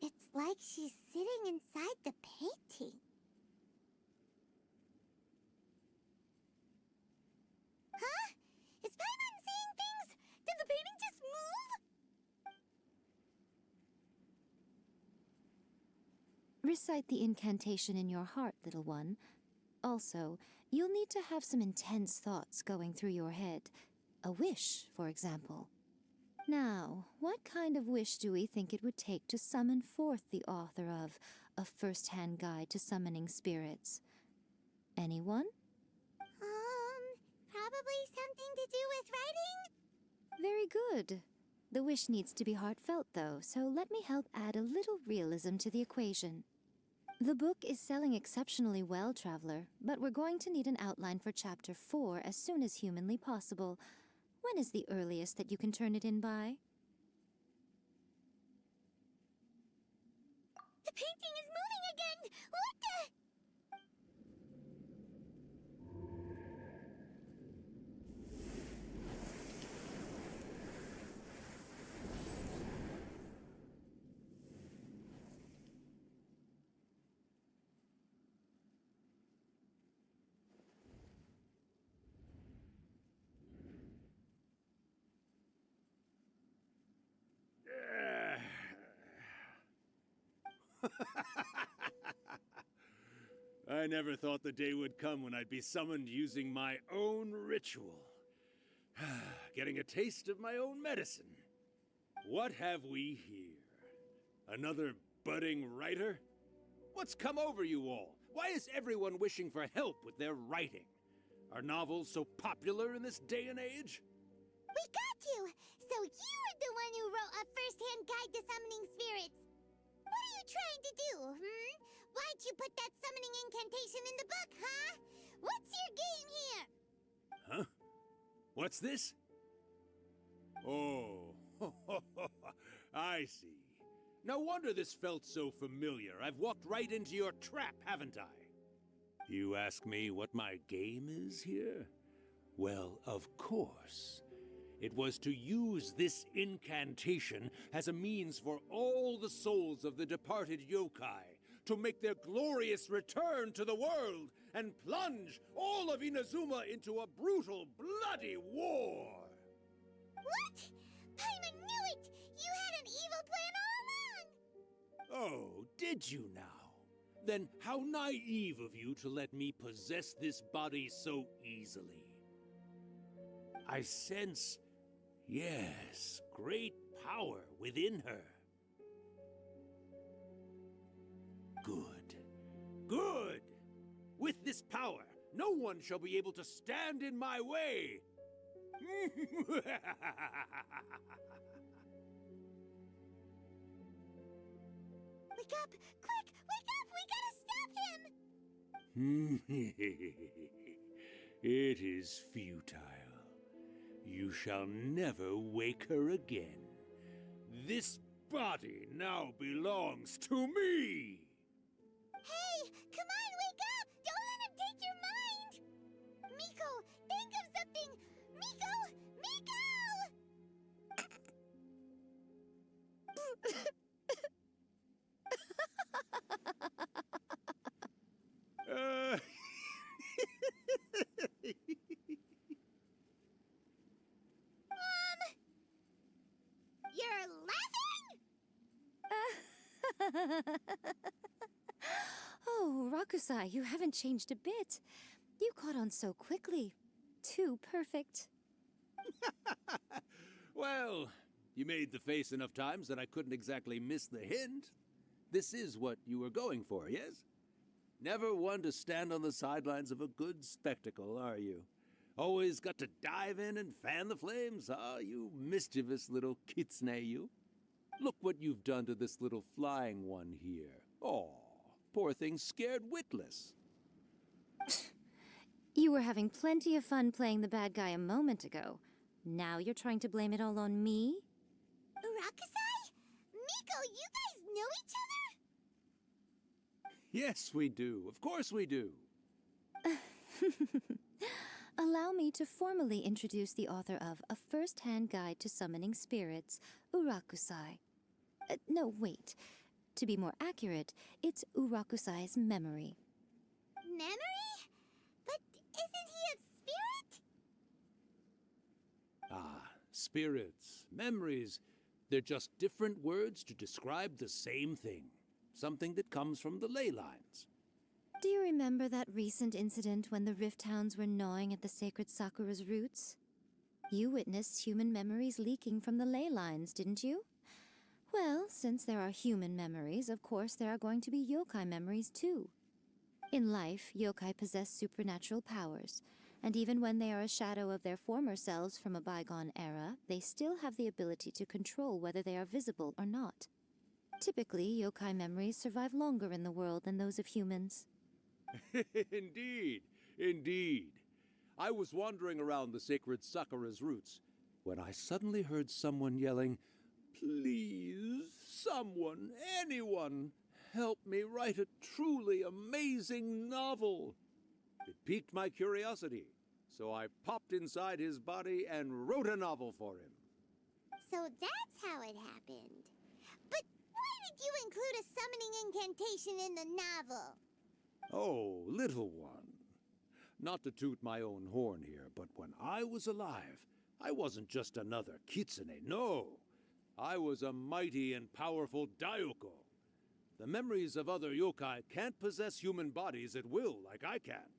It's like she's sitting inside the painting. Huh? Is Paimon seeing Recite the incantation in your heart, little one. Also, you'll need to have some intense thoughts going through your head. A wish, for example. Now, what kind of wish do we think it would take to summon forth the author of A First-Hand Guide to Summoning Spirits? Anyone? Probably something to do with writing? Very good. The wish needs to be heartfelt, though, so let me help add a little realism to the equation. The book is selling exceptionally well, Traveler, but we're going to need an outline for Chapter 4 as soon as humanly possible. When is the earliest that you can turn it in by? The painting is moving again! What the? I never thought the day would come when I'd be summoned using my own ritual. Getting a taste of my own medicine. What have we here? Another budding writer? What's come over you all? Why is everyone wishing for help with their writing? Are novels so popular in this day and age? We got you! So you were the one who wrote A First-Hand Guide to Summoning Spirits. What are you trying to do, Why'd you put that summoning incantation in the book, huh? What's your game here? Huh? What's this? Oh, I see. No wonder this felt so familiar. I've walked right into your trap, haven't I? You ask me what my game is here? Well, of course. It was to use this incantation as a means for all the souls of the departed yokai to make their glorious return to the world and plunge all of Inazuma into a brutal, bloody war. What? Paimon knew it! You had an evil plan all along! Oh, did you now? Then how naive of you to let me possess this body so easily. I sense, yes, great power within her. Good. Good! With this power, no one shall be able to stand in my way! Wake up! Quick! Wake up! We gotta stop him! It is futile. You shall never wake her again. This body now belongs to me! Hey! Come on, wake up! Don't let him take your mind! Miko, think of something! Miko! You're laughing? Oh, Rakusai, you haven't changed a bit. You caught on so quickly. Too perfect. Well, you made the face enough times that I couldn't exactly miss the hint. This is what you were going for, yes? Never one to stand on the sidelines of a good spectacle, are you? Always got to dive in and fan the flames, huh? You mischievous little kitsune, you. Look what you've done to this little flying one here. Aw, poor thing scared witless. You were having plenty of fun playing the bad guy a moment ago. Now you're trying to blame it all on me? Rakusai? Miko, you guys know each other? Yes, we do. Of course we do. Allow me to formally introduce the author of A First-Hand Guide to Summoning Spirits, Urakusai. No, wait. To be more accurate, it's Urakusai's memory. Memory? But isn't he a spirit? Ah, spirits, memories. They're just different words to describe the same thing. something that comes from the ley lines. Do you remember that recent incident when the Rift Hounds were gnawing at the sacred Sakura's roots? You witnessed human memories leaking from the ley lines, didn't you? Well, since there are human memories, of course there are going to be yokai memories too. In life, yokai possess supernatural powers, and even when they are a shadow of their former selves from a bygone era, they still have the ability to control whether they are visible or not. Typically, yokai memories survive longer in the world than those of humans. Indeed, indeed. I was wandering around the sacred Sakura's roots when I suddenly heard someone yelling, "Please, someone, anyone, help me write a truly amazing novel." It piqued my curiosity, so I popped inside his body and wrote a novel for him. So that's how it happened. But why did you include a summoning incantation in the novel? Oh, little one. Not to toot my own horn here, but when I was alive, I wasn't just another kitsune, no. I was a mighty and powerful Daioko. The memories of other yokai can't possess human bodies at will like I can.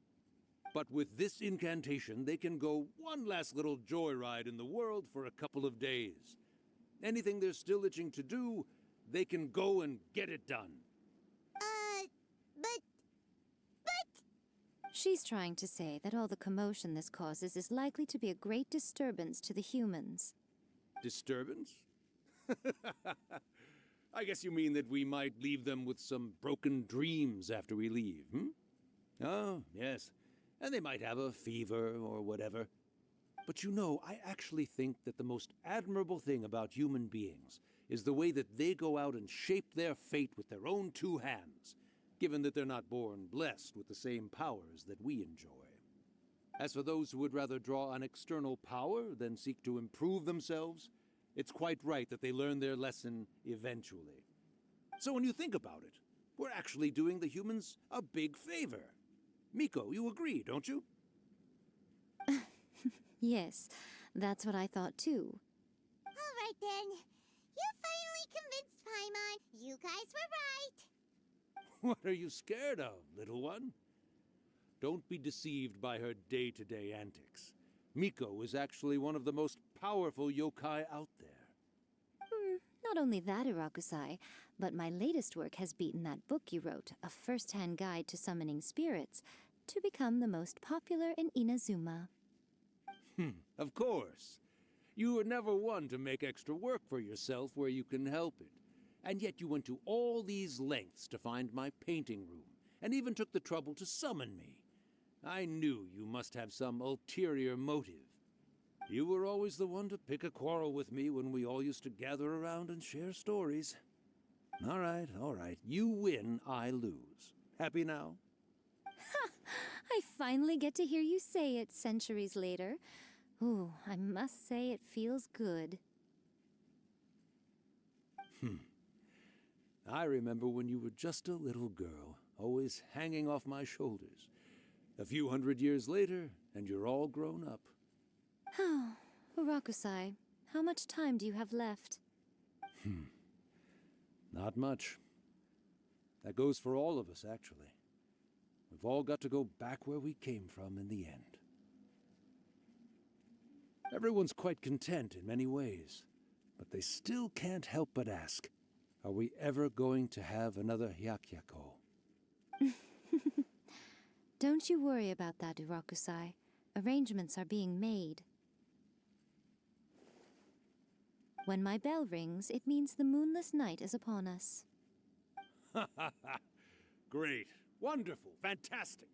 But with this incantation, they can go one last little joyride in the world for a couple of days. Anything they're still itching to do, they can go and get it done. But... She's trying to say that all the commotion this causes is likely to be a great disturbance to the humans. Disturbance? I guess you mean that we might leave them with some broken dreams after we leave, hmm? Oh, yes. And they might have a fever or whatever. But you know, I actually think that the most admirable thing about human beings is the way that they go out and shape their fate with their own two hands, given that they're not born blessed with the same powers that we enjoy. As for those who would rather draw on external power than seek to improve themselves, it's quite right that they learn their lesson eventually. So when you think about it, we're actually doing the humans a big favor. Miko, you agree, don't you? Yes, that's what I thought too. All right then. You finally convinced Paimon. You guys were right. What are you scared of, little one? Don't be deceived by her day-to-day antics. Miko is actually one of the most powerful yokai out there. Not only that, Irakusai, but my latest work has beaten that book you wrote, A First-Hand Guide to Summoning Spirits, to become the most popular in Inazuma. Of course. You were never one to make extra work for yourself where you can help it. And yet you went to all these lengths to find my painting room, and even took the trouble to summon me. I knew you must have some ulterior motive. You were always the one to pick a quarrel with me when we all used to gather around and share stories. All right. You win, I lose. Happy now? Ha! I finally get to hear you say it centuries later. Ooh, I must say it feels good. I remember when you were just a little girl, always hanging off my shoulders. A few hundred years later, and you're all grown up. Oh, Urakusai, how much time do you have left? Not much. That goes for all of us, actually. We've all got to go back where we came from in the end. Everyone's quite content in many ways, but they still can't help but ask, are we ever going to have another Hyakyako? Don't you worry about that, Urakusai. Arrangements are being made. When my bell rings, it means the moonless night is upon us. Great. Wonderful. Fantastic.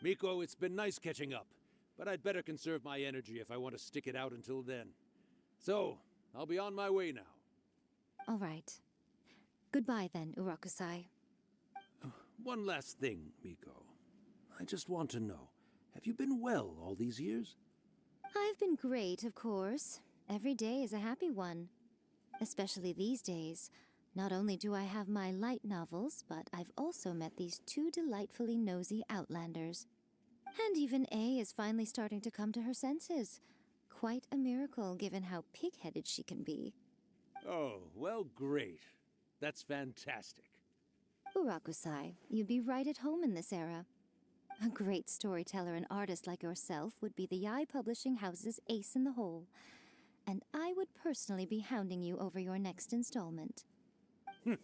Miko, it's been nice catching up, but I'd better conserve my energy if I want to stick it out until then. So, I'll be on my way now. All right. Goodbye then, Urakusai. One last thing, Miko. I just want to know, have you been well all these years? I've been great, of course. Every day is a happy one. Especially these days. Not only do I have my light novels, but I've also met these two delightfully nosy outlanders. And even A is finally starting to come to her senses. Quite a miracle, given how pig-headed she can be. Oh, well, great. That's fantastic. Urakusai, you'd be right at home in this era. A great storyteller and artist like yourself would be the Yae Publishing House's ace in the hole. And I would personally be hounding you over your next installment. He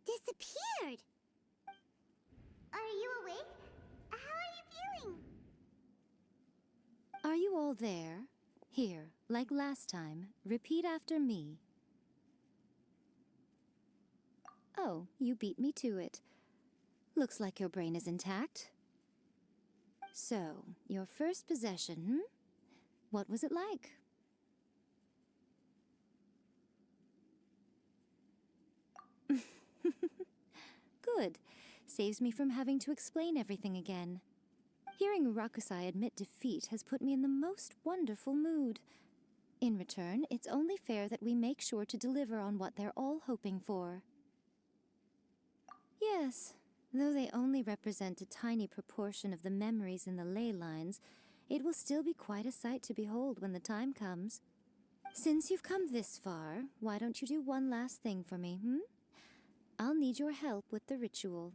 disappeared. Are you awake? How are you feeling? Are you all there? Here, like last time, repeat after me. Oh, you beat me to it. Looks like your brain is intact. So, your first possession, What was it like? Good. Saves me from having to explain everything again. Hearing Rakusai admit defeat has put me in the most wonderful mood. In return, it's only fair that we make sure to deliver on what they're all hoping for. Yes, though they only represent a tiny proportion of the memories in the ley lines, it will still be quite a sight to behold when the time comes. Since you've come this far, why don't you do one last thing for me, I'll need your help with the ritual.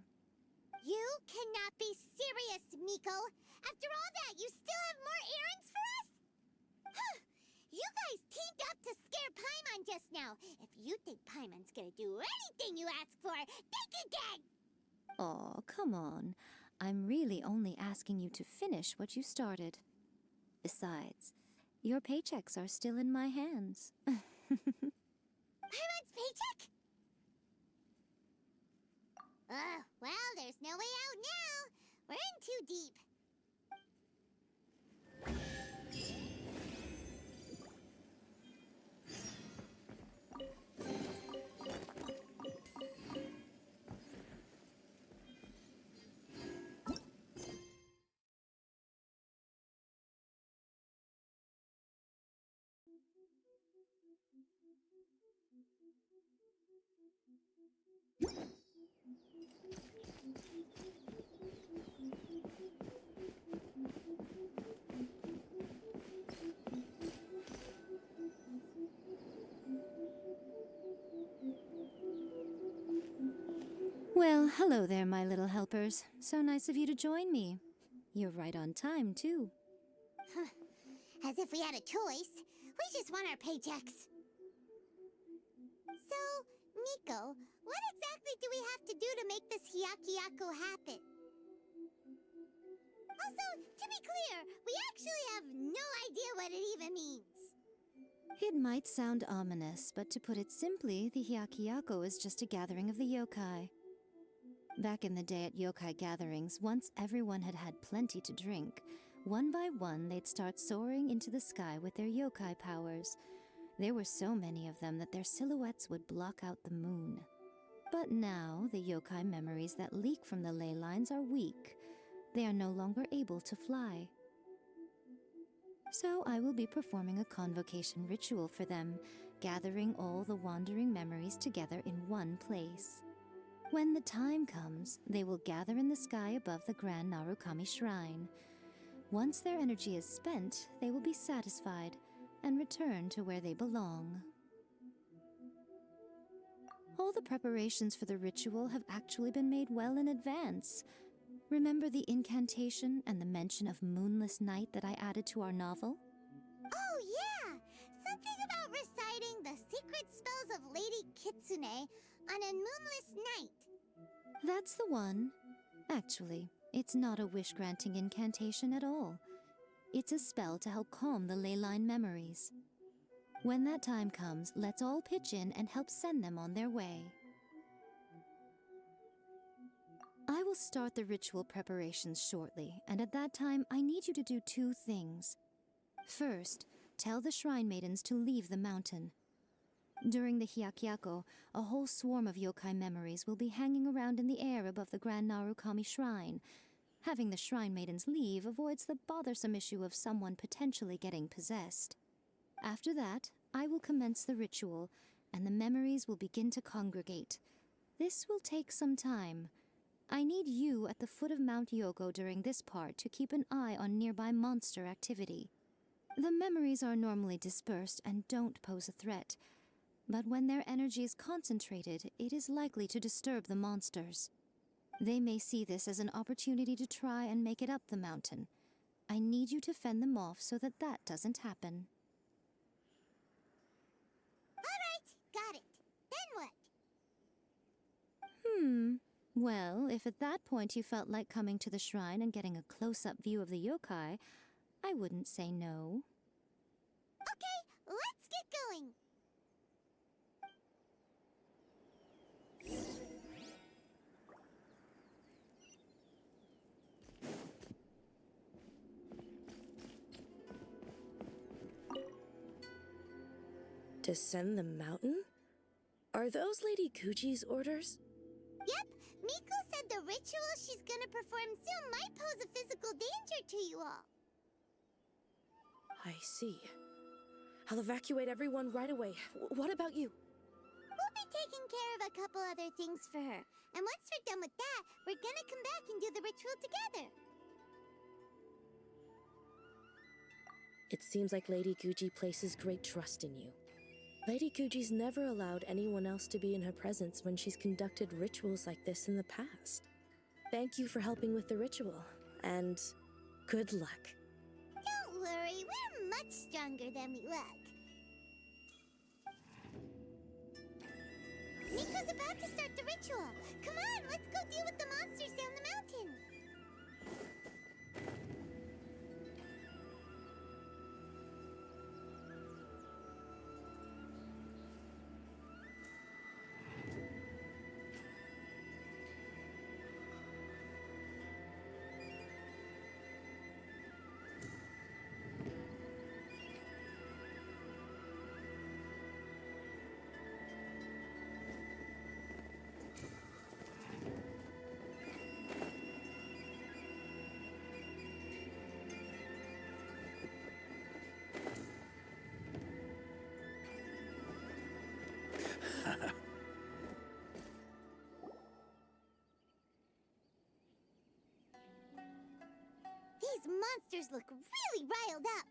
You cannot be serious, Miko! After all that, you still have more errands for us? Huh! You guys teamed up to scare Paimon just now. If you think Paimon's gonna do anything you ask for, think again! Aw, come on. I'm really only asking you to finish what you started. Besides, your paychecks are still in my hands. Paimon's paycheck? Well, there's no way out now. We're in too deep. Well, hello there, my little helpers. So nice of you to join me. You're right on time, too. As if we had a choice. We just want our paychecks. So, Miko, what exactly do we have to do to make this Hyakuyaku happen? Also, to be clear, we actually have no idea what it even means. It might sound ominous, but to put it simply, the Hyakuyaku is just a gathering of the yokai. Back in the day at yokai gatherings, once everyone had had plenty to drink, one by one they'd start soaring into the sky with their yokai powers. There were so many of them that their silhouettes would block out the moon. But now, the yokai memories that leak from the ley lines are weak. They are no longer able to fly. So I will be performing a convocation ritual for them, gathering all the wandering memories together in one place. When the time comes, they will gather in the sky above the Grande Narukami Shrine. Once their energy is spent, they will be satisfied and return to where they belong. All the preparations for the ritual have actually been made well in advance. Remember the incantation and the mention of moonless night that I added to our novel? Oh, yeah! Something about reciting the secret spells of Lady Kitsune on a moonless night. That's the one. Actually, it's not a wish-granting incantation at all. It's a spell to help calm the ley line memories. When that time comes, let's all pitch in and help send them on their way. I will start the ritual preparations shortly, and at that time, I need you to do two things. First, tell the shrine maidens to leave the mountain. During the Hyakuyaku, a whole swarm of yokai memories will be hanging around in the air above the Grande Narukami Shrine. Having the shrine maidens leave avoids the bothersome issue of someone potentially getting possessed. After that, I will commence the ritual, and the memories will begin to congregate. This will take some time. I need you at the foot of Mount Yogo during this part to keep an eye on nearby monster activity. The memories are normally dispersed and don't pose a threat. But when their energy is concentrated, it is likely to disturb the monsters. They may see this as an opportunity to try and make it up the mountain. I need you to fend them off so that that doesn't happen. All right, got it. Then what? Well, if at that point you felt like coming to the shrine and getting a close-up view of the yokai, I wouldn't say no. Okay, let's get going. Descend the mountain? Are those Lady Gucci's orders? Yep, Miko said the ritual she's gonna perform soon might pose a physical danger to you all. I see. I'll evacuate everyone right away. What about you? We'll be taking care of a couple other things for her. And once we're done with that, we're gonna come back and do the ritual together. It seems like Lady Gucci places great trust in you. Lady Gucci's never allowed anyone else to be in her presence when she's conducted rituals like this in the past. Thank you for helping with the ritual, and good luck. Don't worry, we're much stronger than we look. Miko's about to start the ritual. Come on, let's go deal with the monsters down the mountain. These monsters look really riled up.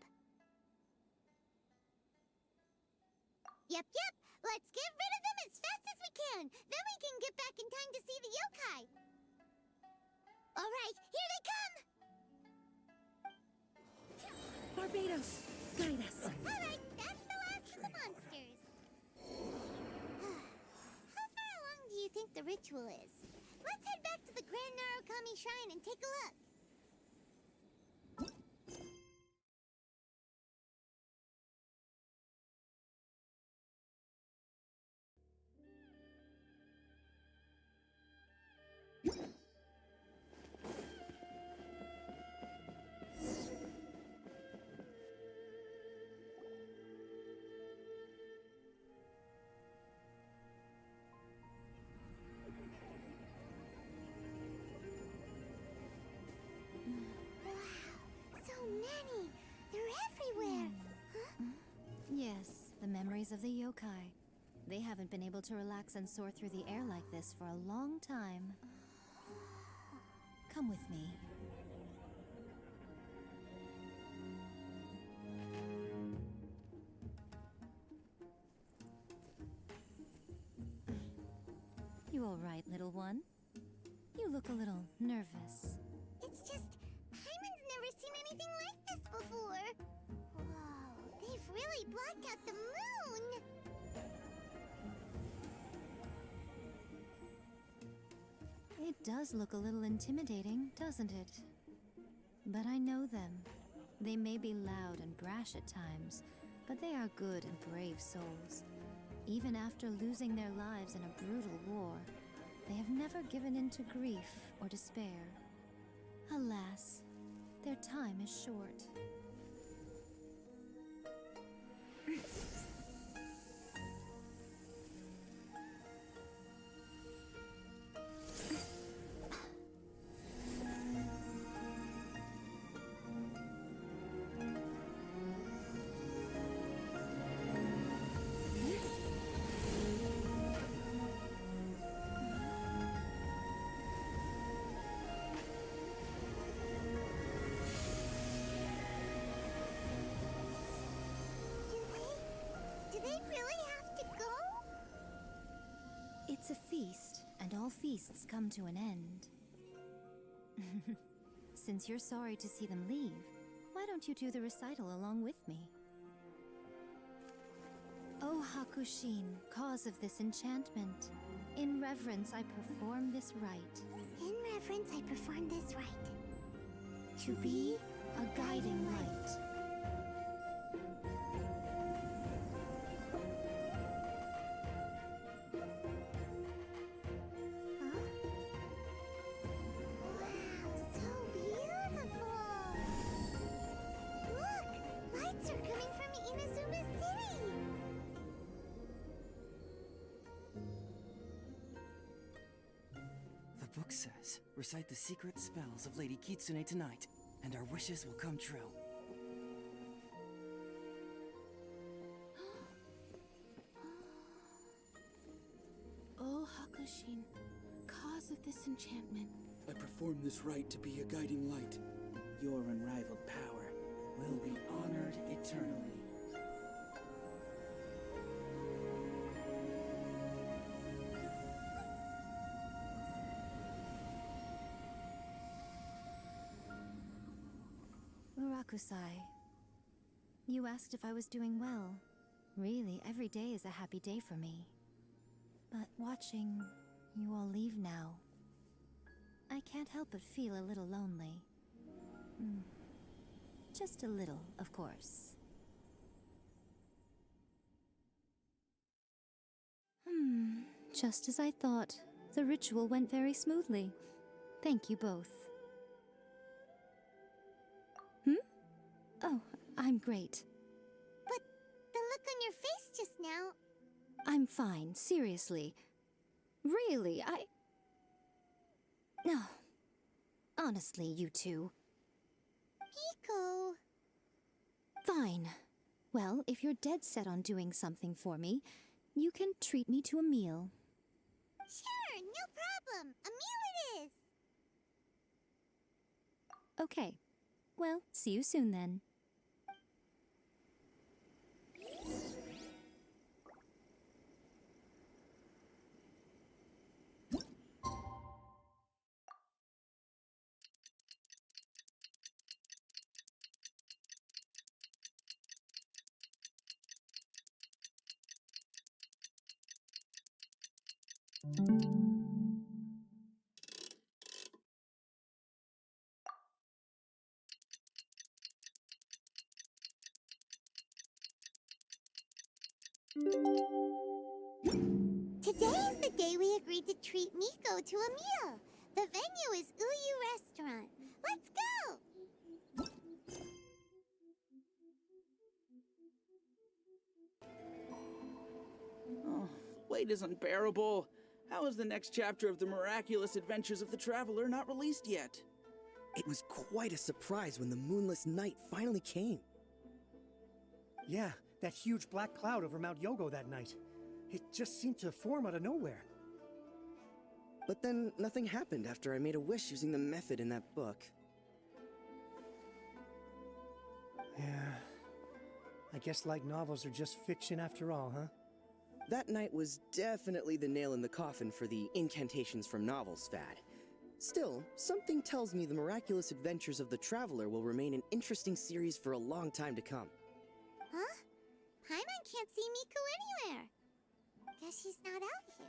Yep. Let's get rid of them as fast as we can. Then we can get back in time to see the yokai. All right, here they come. Barbados, guide us. All right, that's the last of the monsters. How far along do you think the ritual is? Let's head back to the Grande Narukami Shrine and take a look. Yes, the memories of the yokai. They haven't been able to relax and soar through the air like this for a long time. Come with me. You all right, little one? You look a little nervous. It's just, Hyman's never seen anything like this before. Whoa, they've really blocked out the moon. It does look a little intimidating, doesn't it? But I know them. They may be loud and brash at times, but they are good and brave souls. Even after losing their lives in a brutal war, they have never given in to grief or despair. Alas, their time is short. It's a feast, and all feasts come to an end. Since you're sorry to see them leave, why don't you do the recital along with me? O Hakushin, cause of this enchantment, in reverence I perform this rite. In reverence, I perform this rite. To be a guiding light. Huh? Wow, so beautiful! Look! Lights are coming from Inazuma City! The book says, recite the secret spells of Lady Kitsune tonight, and our wishes will come true. O Hakushin, cause of this enchantment, I perform this rite to be a guiding light. Your unrivaled power will be honored eternally. Urakusai, you asked if I was doing well. Really, every day is a happy day for me. But watching you all leave now, I can't help but feel a little lonely. Just a little, of course. Just as I thought. The ritual went very smoothly. Thank you both. Oh, I'm great. But the look on your face just now... I'm fine, seriously. Really, No. Honestly, you two. Miko... Fine. Well, if you're dead set on doing something for me, you can treat me to a meal. Sure, no problem. A meal it is. Okay. Well, see you soon then. Today is the day we agreed to treat Miko to a meal. The venue is Uyu Restaurant. Let's go! Oh, wait is unbearable. How is the next chapter of the miraculous adventures of the traveler not released yet? It was quite a surprise when the moonless night finally came. Yeah, that huge black cloud over Mount Yogo that night. It just seemed to form out of nowhere. But then nothing happened after I made a wish using the method in that book. Yeah. I guess light novels are just fiction after all, huh? That night was definitely the nail in the coffin for the incantations from novels fad. Still, something tells me the miraculous adventures of the traveler will remain an interesting series for a long time to come. Huh? Paimon can't see Miko anywhere. Guess she's not out here.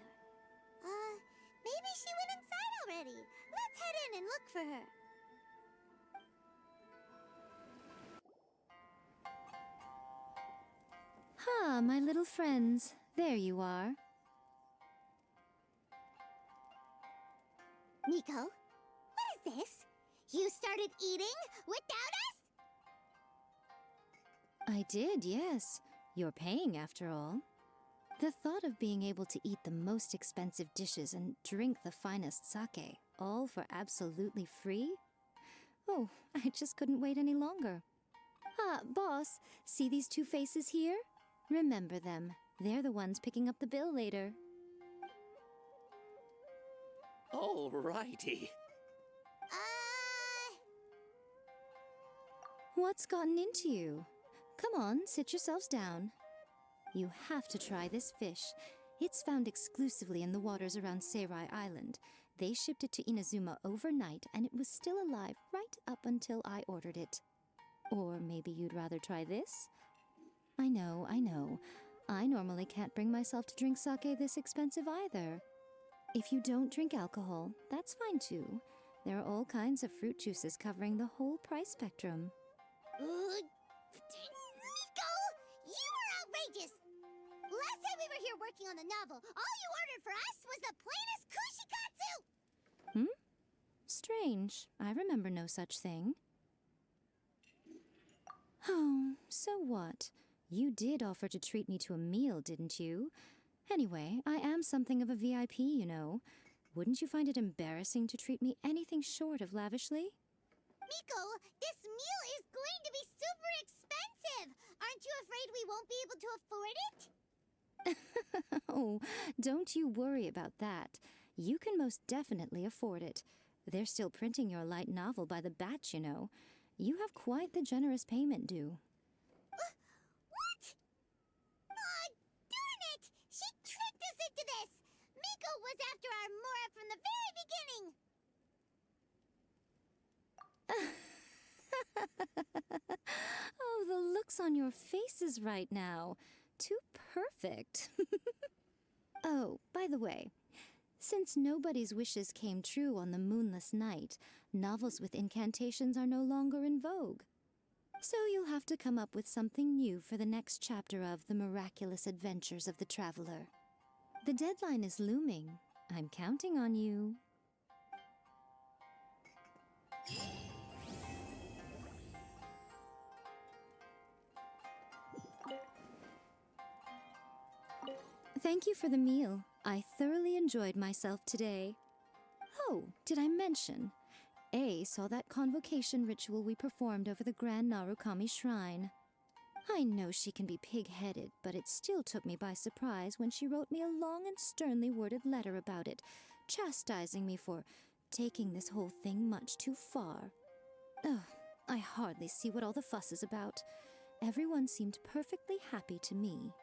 Maybe she went inside already. Let's head in and look for her. Ah, my little friends. There you are. Miko, what is this? You started eating without us? I did, yes. You're paying after all. The thought of being able to eat the most expensive dishes and drink the finest sake, all for absolutely free? Oh, I just couldn't wait any longer. Ah, boss, see these two faces here? Remember them. They're the ones picking up the bill later. Alrighty. What's gotten into you? Come on, sit yourselves down. You have to try this fish. It's found exclusively in the waters around Seirai Island. They shipped it to Inazuma overnight, and it was still alive right up until I ordered it. Or maybe you'd rather try this? I know. I normally can't bring myself to drink sake this expensive either. If you don't drink alcohol, that's fine too. There are all kinds of fruit juices covering the whole price spectrum. Miko! You are outrageous! Last time we were here working on the novel, all you ordered for us was the plainest kushikatsu! Strange. I remember no such thing. Oh, so what? You did offer to treat me to a meal, didn't you? Anyway, I am something of a VIP, you know. Wouldn't you find it embarrassing to treat me anything short of lavishly? Miko, this meal is going to be super expensive! Aren't you afraid we won't be able to afford it? Oh, don't you worry about that. You can most definitely afford it. They're still printing your light novel by the batch, you know. You have quite the generous payment due. What? Aw, darn it! She tricked us into this! Miko was after our Mora from the very beginning! Oh, the looks on your faces right now. Too perfect. Oh, by the way, since nobody's wishes came true on the moonless night, novels with incantations are no longer in vogue. So you'll have to come up with something new for the next chapter of The Miraculous Adventures of the Traveler. The deadline is looming. I'm counting on you. Thank you for the meal. I thoroughly enjoyed myself today. Oh, did I mention? A saw that convocation ritual we performed over the Grand Narukami Shrine. I know she can be pig-headed, but it still took me by surprise when she wrote me a long and sternly worded letter about it, chastising me for taking this whole thing much too far. Oh, I hardly see what all the fuss is about. Everyone seemed perfectly happy to me.